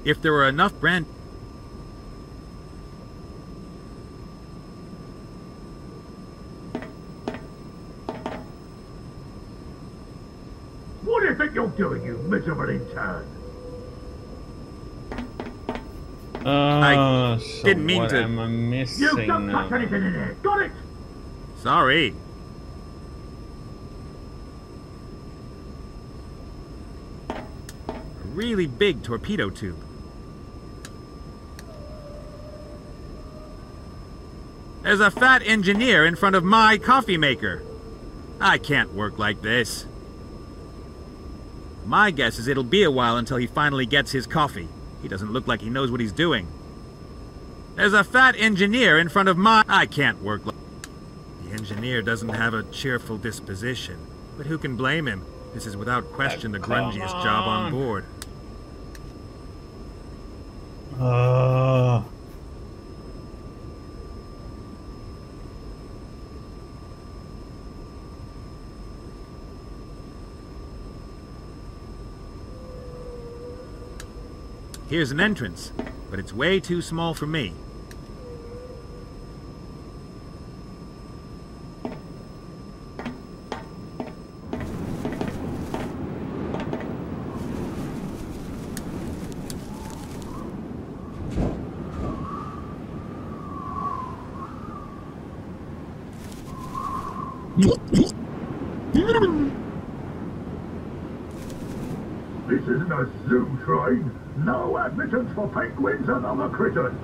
If there were enough brandy... What do you think you're doing, you miserable intern? I So didn't mean what to... am I missing You don't touch now? anything in here, got it? Sorry. A really big torpedo tube. There's a fat engineer in front of my coffee maker. I can't work like this. My guess is it'll be a while until he finally gets his coffee. He doesn't look like he knows what he's doing. There's a fat engineer in front of my... I can't work like... The engineer doesn't have a cheerful disposition. But who can blame him? This is without question the grungiest job on board. Here's an entrance, but it's way too small for me. This isn't a zoo train. No admittance for penguins and other critters.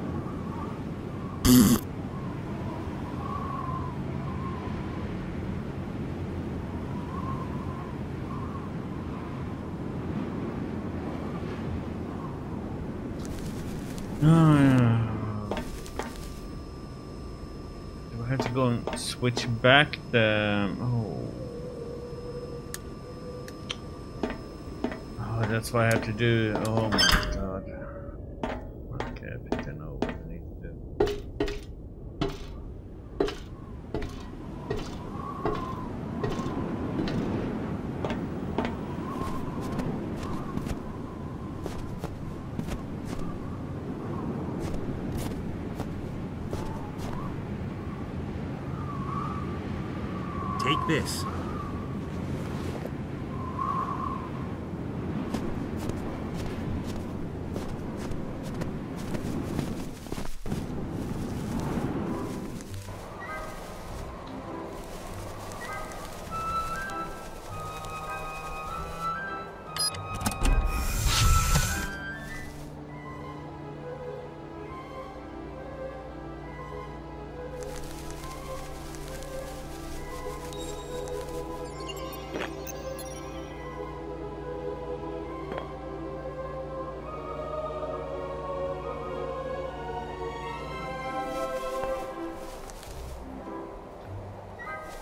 Do I have to go and switch back the... Oh, that's what I have to do. Oh my god. Okay, I think I know what I need to do. Take this.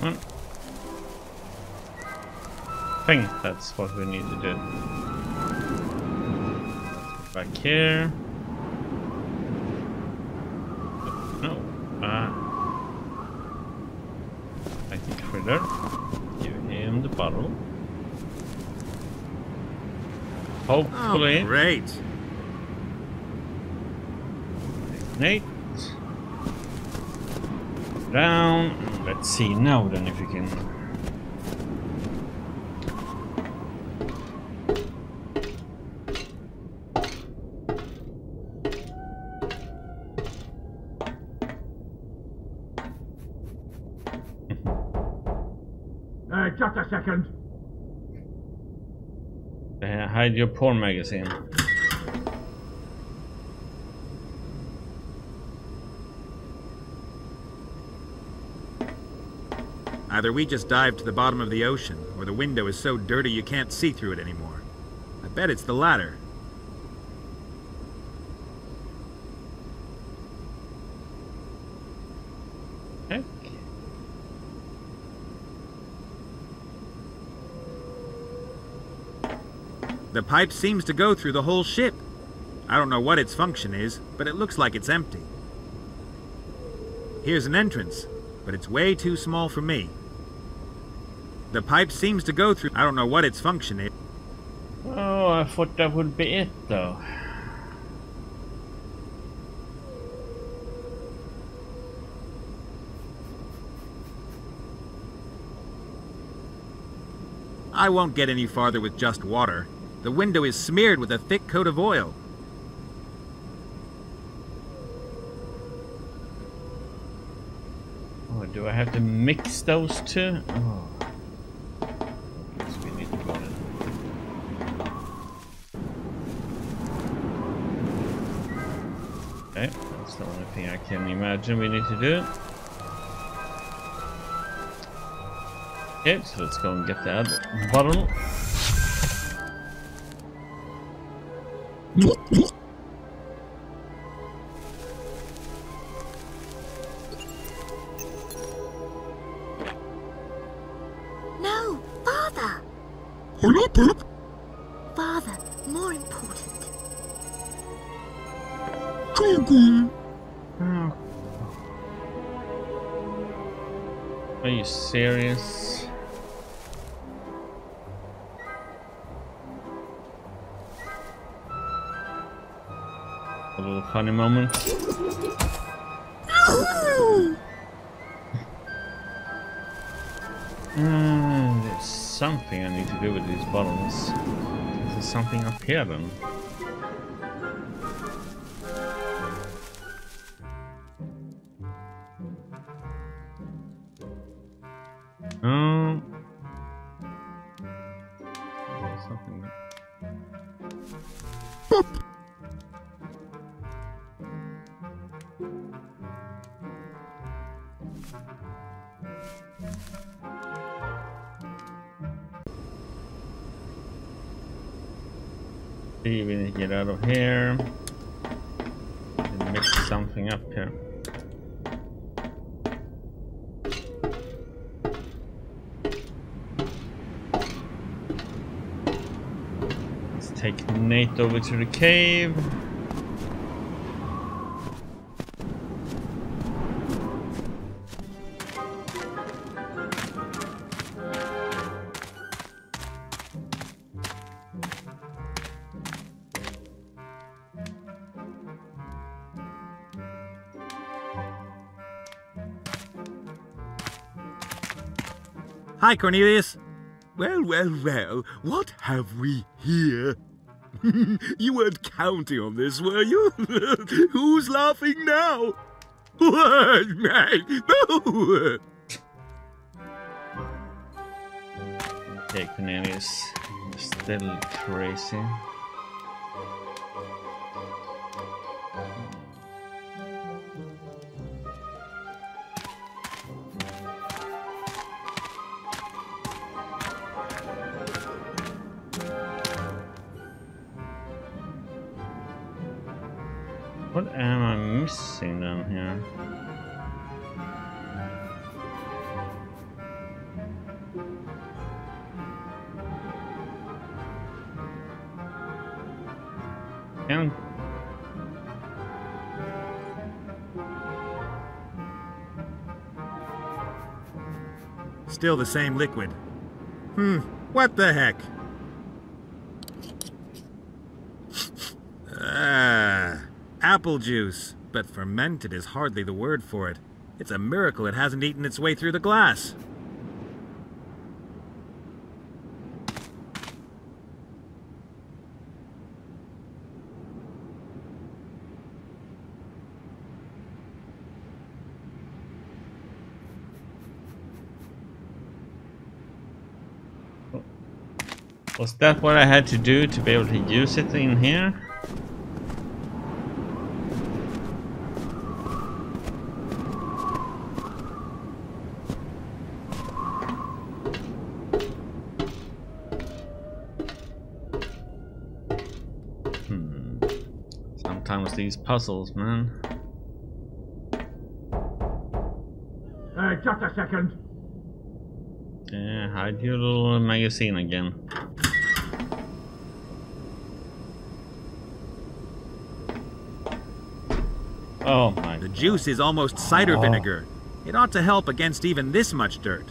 I think that's what we need to do. Let's go back here. No. Like the critter. Give him the bottle. Hopefully. Oh, great. Nate. Down. Let's see now then if we can. Just a second. Hide your porn magazine. Either we just dived to the bottom of the ocean, or the window is so dirty you can't see through it anymore. I bet it's the latter. Heck. The pipe seems to go through the whole ship. I don't know what its function is, but it looks like it's empty. Here's an entrance, but it's way too small for me. The pipe seems to go through... I don't know what its function is. Oh, I thought that would be it, though. I won't get any farther with just water. The window is smeared with a thick coat of oil. Oh, do I have to mix those two? Oh. Guess we need to go in. Okay, that's the only thing I can imagine we need to do. Okay, so let's go and get the other bottle. No, Father! Father, more important. Are you serious? A little funny moment. There's something I need to do with these bottles. Is there something up here then? There's something there. See, we need to get out of here and mix something up here. Let's take Nate over to the cave. Hi, Cornelius. Well, well, well, what have we here? You weren't counting on this, were you? Who's laughing now? No! Okay, Cornelius, you're still crazy. What am I missing down here? Can't. Still the same liquid. What the heck? Apple juice. But fermented is hardly the word for it. It's a miracle it hasn't eaten its way through the glass. Was that what I had to do to be able to use it in here? Sometimes these puzzles, man. Just a second. Yeah, hide your little magazine again. Oh my. The juice is almost cider vinegar. It ought to help against even this much dirt.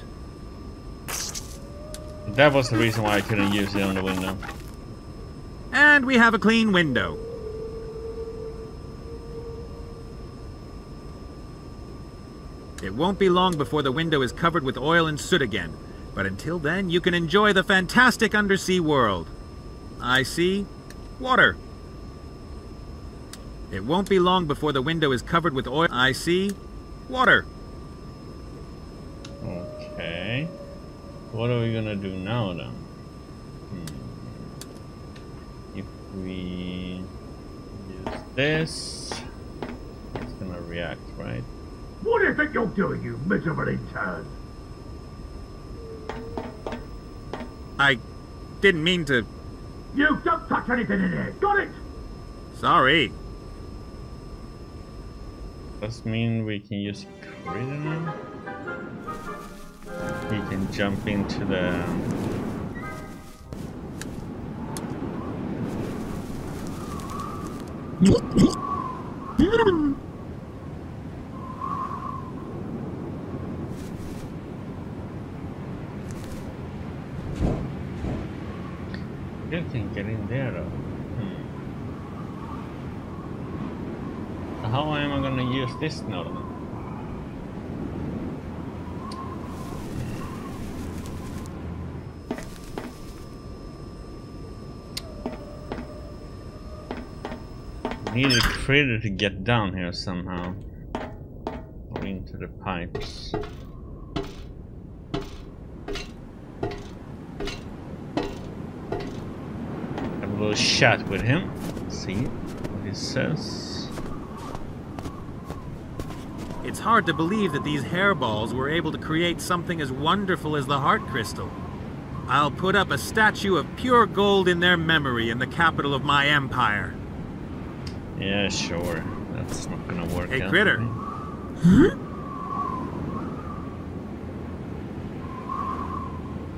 That was the reason why I couldn't use it on the window. And we have a clean window. It won't be long before the window is covered with oil and soot again. But until then, you can enjoy the fantastic undersea world. I see water. It won't be long before the window is covered with oil. I see water. Okay. What are we gonna do now then? If we use this, it's gonna react, right? What do you think you're doing, you miserable intern? I didn't mean to. You don't touch anything in here, got it? Sorry. Does mean we can use Critter now? We can jump into the... You can get in there though. How am I gonna use this now then? Need a critter to get down here somehow. Or into the pipes. Have a little chat with him. See what he says. It's hard to believe that these hairballs were able to create something as wonderful as the heart crystal. I'll put up a statue of pure gold in their memory in the capital of my empire. Yeah, sure. That's not gonna work. Hey, out. Critter. Huh?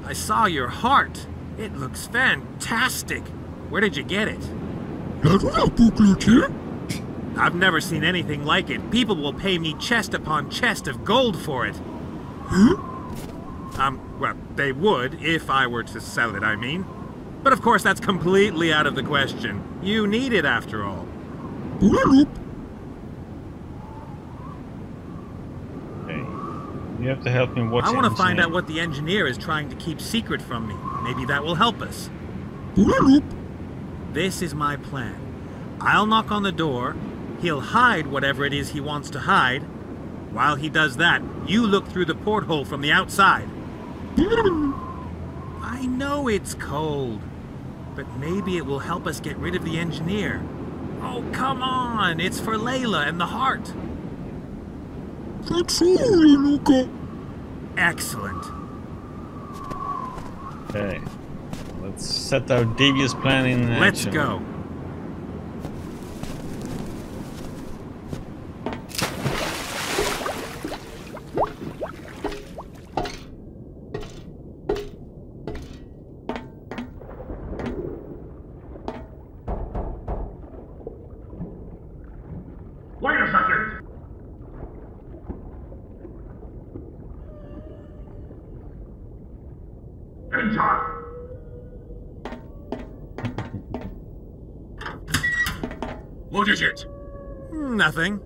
I saw your heart. It looks fantastic. Where did you get it? I've never seen anything like it. People will pay me chest upon chest of gold for it. Huh? Well, they would, if I were to sell it, I mean. But of course, that's completely out of the question. You need it, after all. Okay. You have to help me watch. I want to find out what the engineer is trying to keep secret from me. Maybe that will help us. This is my plan. I'll knock on the door. He'll hide whatever it is he wants to hide. While he does that, you look through the porthole from the outside. I know it's cold, but maybe it will help us get rid of the engineer. Oh, come on! It's for Layla and the heart. Excellent. Okay. Let's set our devious plan in action. Let's go. What is it? Nothing.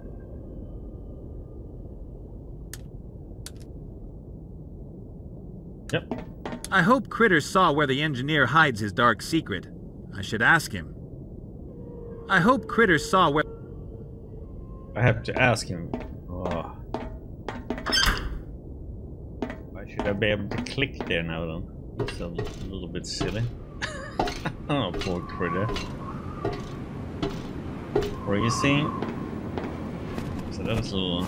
Yep. I hope Critter saw where the engineer hides his dark secret. I should ask him. I hope Critter saw where... I have to ask him. Oh. Why should I be able to click there now then? It's a little bit silly. Oh, poor Critter. Freezing. So that was a little...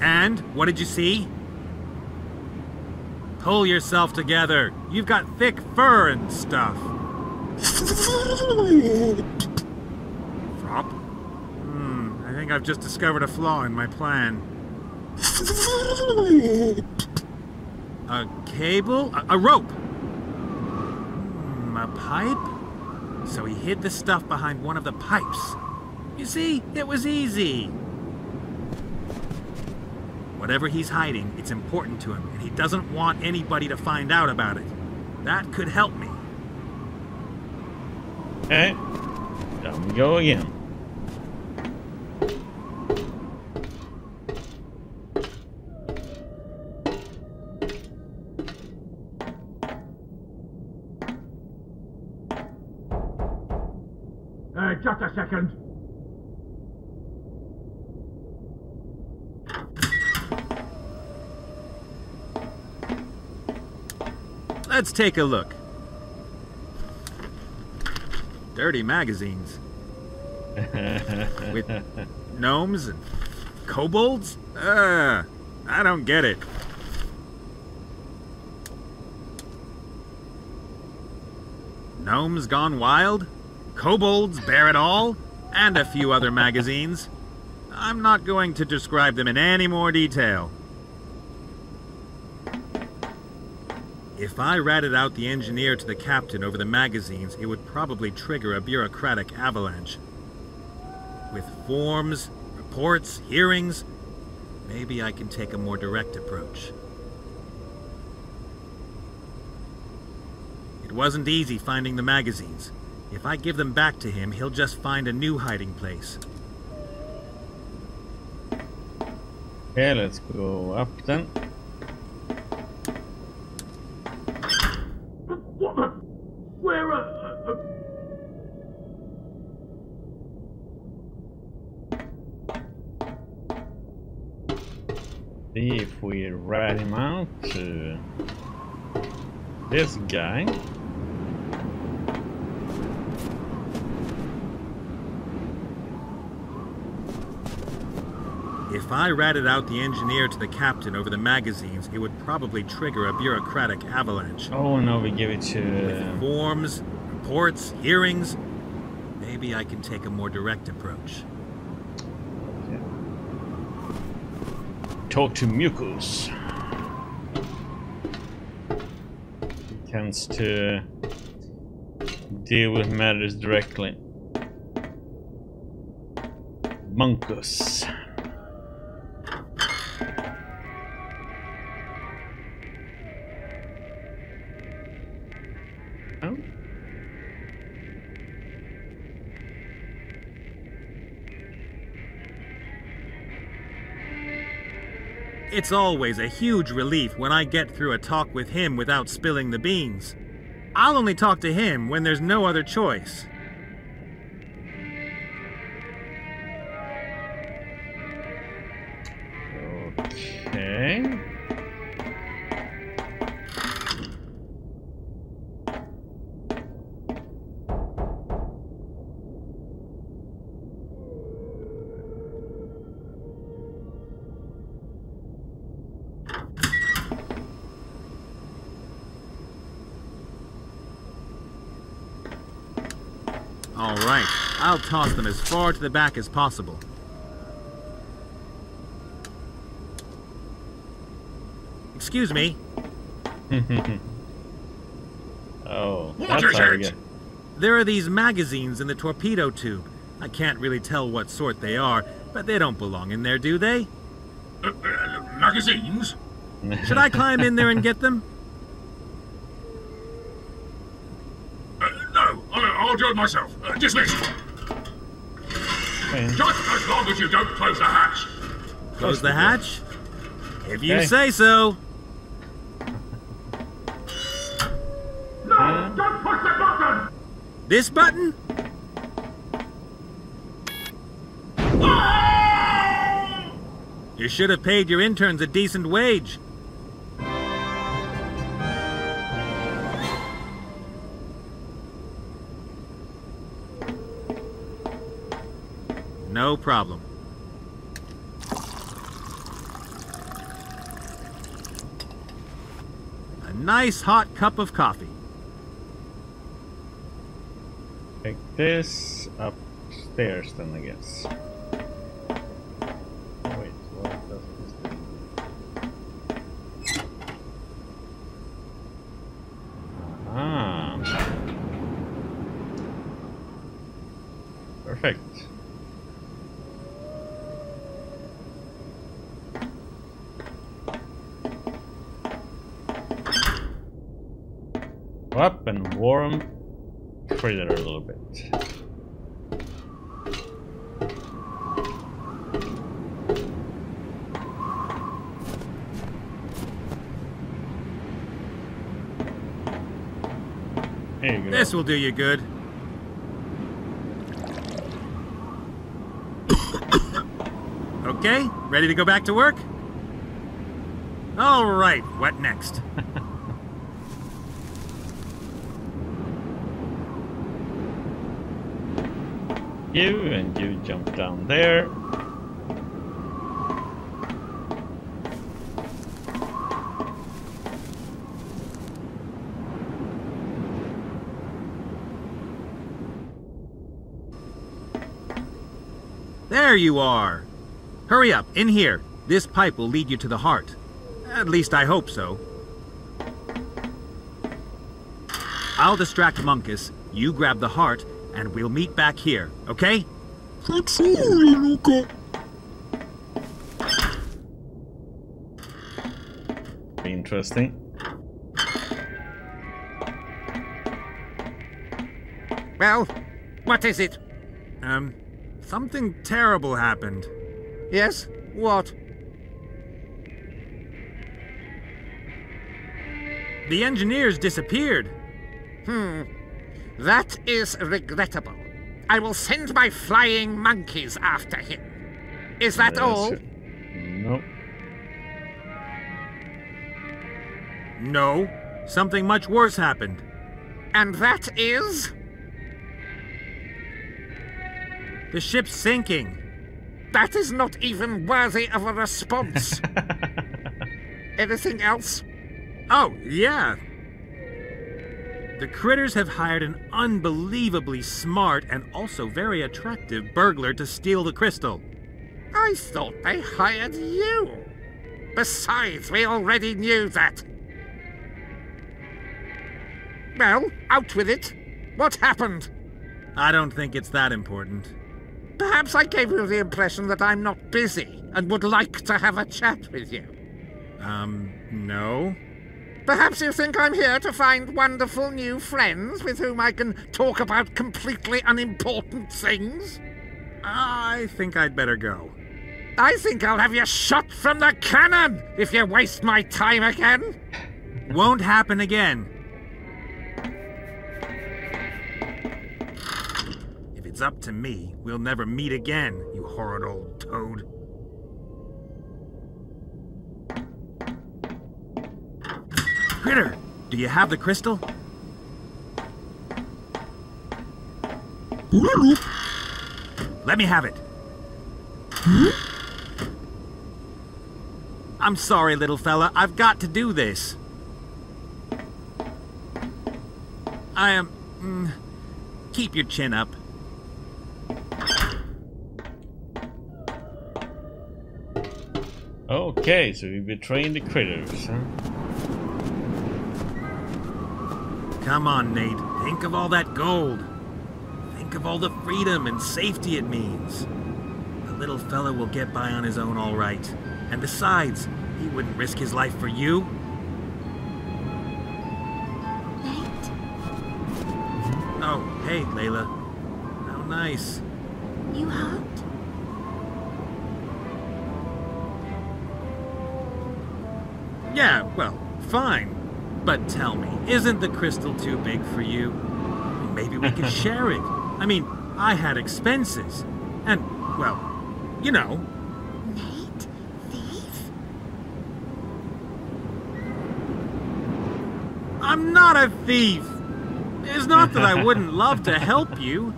And? What did you see? Pull yourself together. You've got thick fur and stuff. Frop? I think I've just discovered a flaw in my plan. A cable? A rope? A pipe? So he hid the stuff behind one of the pipes. You see, it was easy. Whatever he's hiding, it's important to him, and he doesn't want anybody to find out about it. That could help me. Okay, down we go again. Just a second. Let's take a look. Dirty magazines. With gnomes and kobolds? I don't get it. Gnomes Gone Wild? Kobolds Bear It All? And a few other magazines. I'm not going to describe them in any more detail. If I ratted out the engineer to the captain over the magazines, it would probably trigger a bureaucratic avalanche. With forms, reports, hearings, maybe I can take a more direct approach. It wasn't easy finding the magazines. If I give them back to him, he'll just find a new hiding place. Okay, let's go up then. What the? Where See if we rat him out to this guy. If I ratted out the engineer to the captain over the magazines, it would probably trigger a bureaucratic avalanche. Oh no, we give it to... With forms, reports, hearings, maybe I can take a more direct approach. Talk to Mucus. He tends to deal with matters directly. Monkus. Oh. It's always a huge relief when I get through a talk with him without spilling the beans. I'll only talk to him when there's no other choice. Okay. All right, I'll toss them as far to the back as possible. Excuse me. Oh, that's how we get. There are these magazines in the torpedo tube. I can't really tell what sort they are, but they don't belong in there, do they? Magazines? Should I climb in there and get them? No, I'll I'll do it myself. Dismissed. Okay. Just as long as you don't close the hatch. Close the hatch? If you Okay. say so. No! Don't push the button! This button? You should have paid your interns a decent wage. No problem. A nice hot cup of coffee. Take this upstairs then, I guess. Wait, what does this do? Ah. Perfect. Up and warm Critter a little bit. There you go. This will do you good. Okay, ready to go back to work? All right, what next? You jump down there. There you are. Hurry up, in here. This pipe will lead you to the heart. At least I hope so. I'll distract Munkus, you grab the heart, and we'll meet back here, okay? Interesting. Well, what is it? Something terrible happened. Yes? What? The engineers disappeared. That is regrettable. I will send my flying monkeys after him. Is that all? Nope. No, something much worse happened. And that is? The ship's sinking. That is not even worthy of a response. Anything else? Oh, yeah. The Critters have hired an unbelievably smart and also very attractive burglar to steal the crystal. I thought they hired you. Besides, we already knew that. Well, out with it. What happened? I don't think it's that important. Perhaps I gave you the impression that I'm not busy and would like to have a chat with you. No. Perhaps you think I'm here to find wonderful new friends with whom I can talk about completely unimportant things? I think I'd better go. I think I'll have you shot from the cannon if you waste my time again. Won't happen again. If it's up to me, we'll never meet again, you horrid old toad. Critter, do you have the crystal? Let me have it. I'm sorry, little fella. I've got to do this. I am... keep your chin up. Okay, so we betrayed the critters, huh? Come on, Nate. Think of all that gold. Think of all the freedom and safety it means. The little fella will get by on his own all right. And besides, he wouldn't risk his life for you. Nate? Oh, Hey, Layla. How nice. You hurt? Yeah, well, fine. But tell me, isn't the crystal too big for you? Maybe we could share it. I mean, I had expenses. And, well, you know. Nate? Thief? I'm not a thief. It's not that I wouldn't love to help you.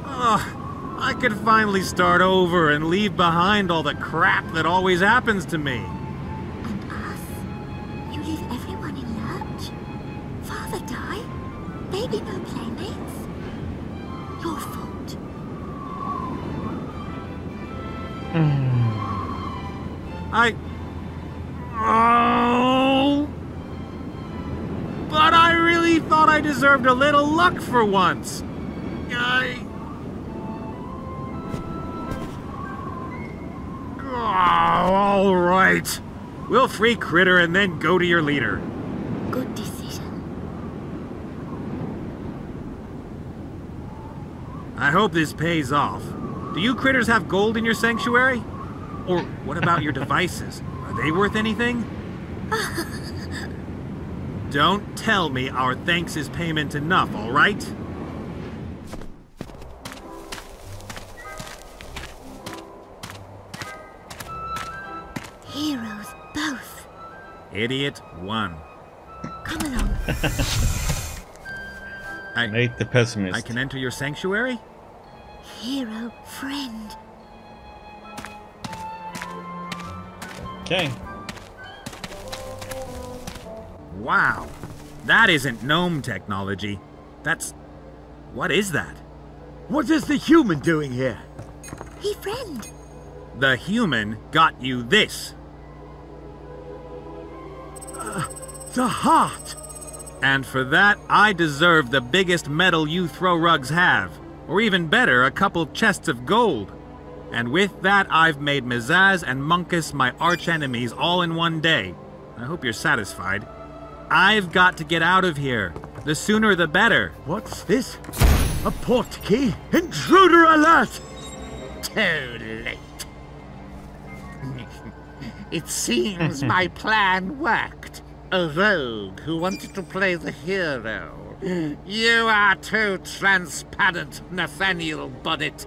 Ugh, I could finally start over and leave behind all the crap that always happens to me. And us? You leave everyone in lurch? Father died? Baby no playmates? Your fault. Oh! But I really thought I deserved a little luck for once. Oh, all right. We'll free Critter and then go to your leader. Good decision. I hope this pays off. Do you critters have gold in your sanctuary? Or what about your devices? Are they worth anything? Don't tell me our thanks is payment enough, all right? Heroes both. Idiot 1. Come along. Nate the pessimist. I can enter your sanctuary? Hero friend. Okay. Wow. That isn't gnome technology. That's... What is that? What is the human doing here? He friend. The human got you this. The heart! And for that, I deserve the biggest medal you throw rugs have. Or even better, a couple chests of gold. And with that, I've made Mizaz and Munkus my arch-enemies all in one day. I hope you're satisfied. I've got to get out of here. The sooner the better. What's this? A portkey? Intruder alert! Too late. It seems my plan worked. A rogue who wanted to play the hero. You are too transparent, Nathaniel Bonnet.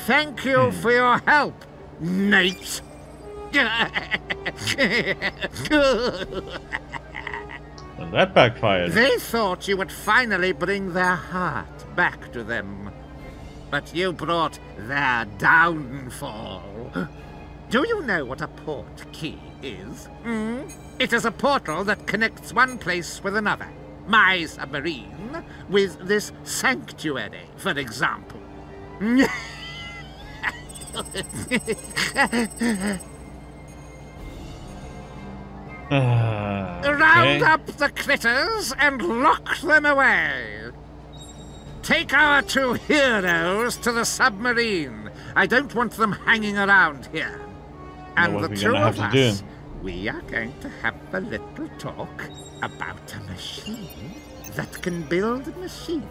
Thank you for your help, Nate. Well, that backfired. They thought you would finally bring their heart back to them. But you brought their downfall. Do you know what a port key is? It is a portal that connects one place with another. My submarine with this sanctuary, for example. Round up the critters and lock them away. Take our 2 heroes to the submarine. I don't want them hanging around here. And the 2 of us, we are going to have a little talk about a machine that can build machines.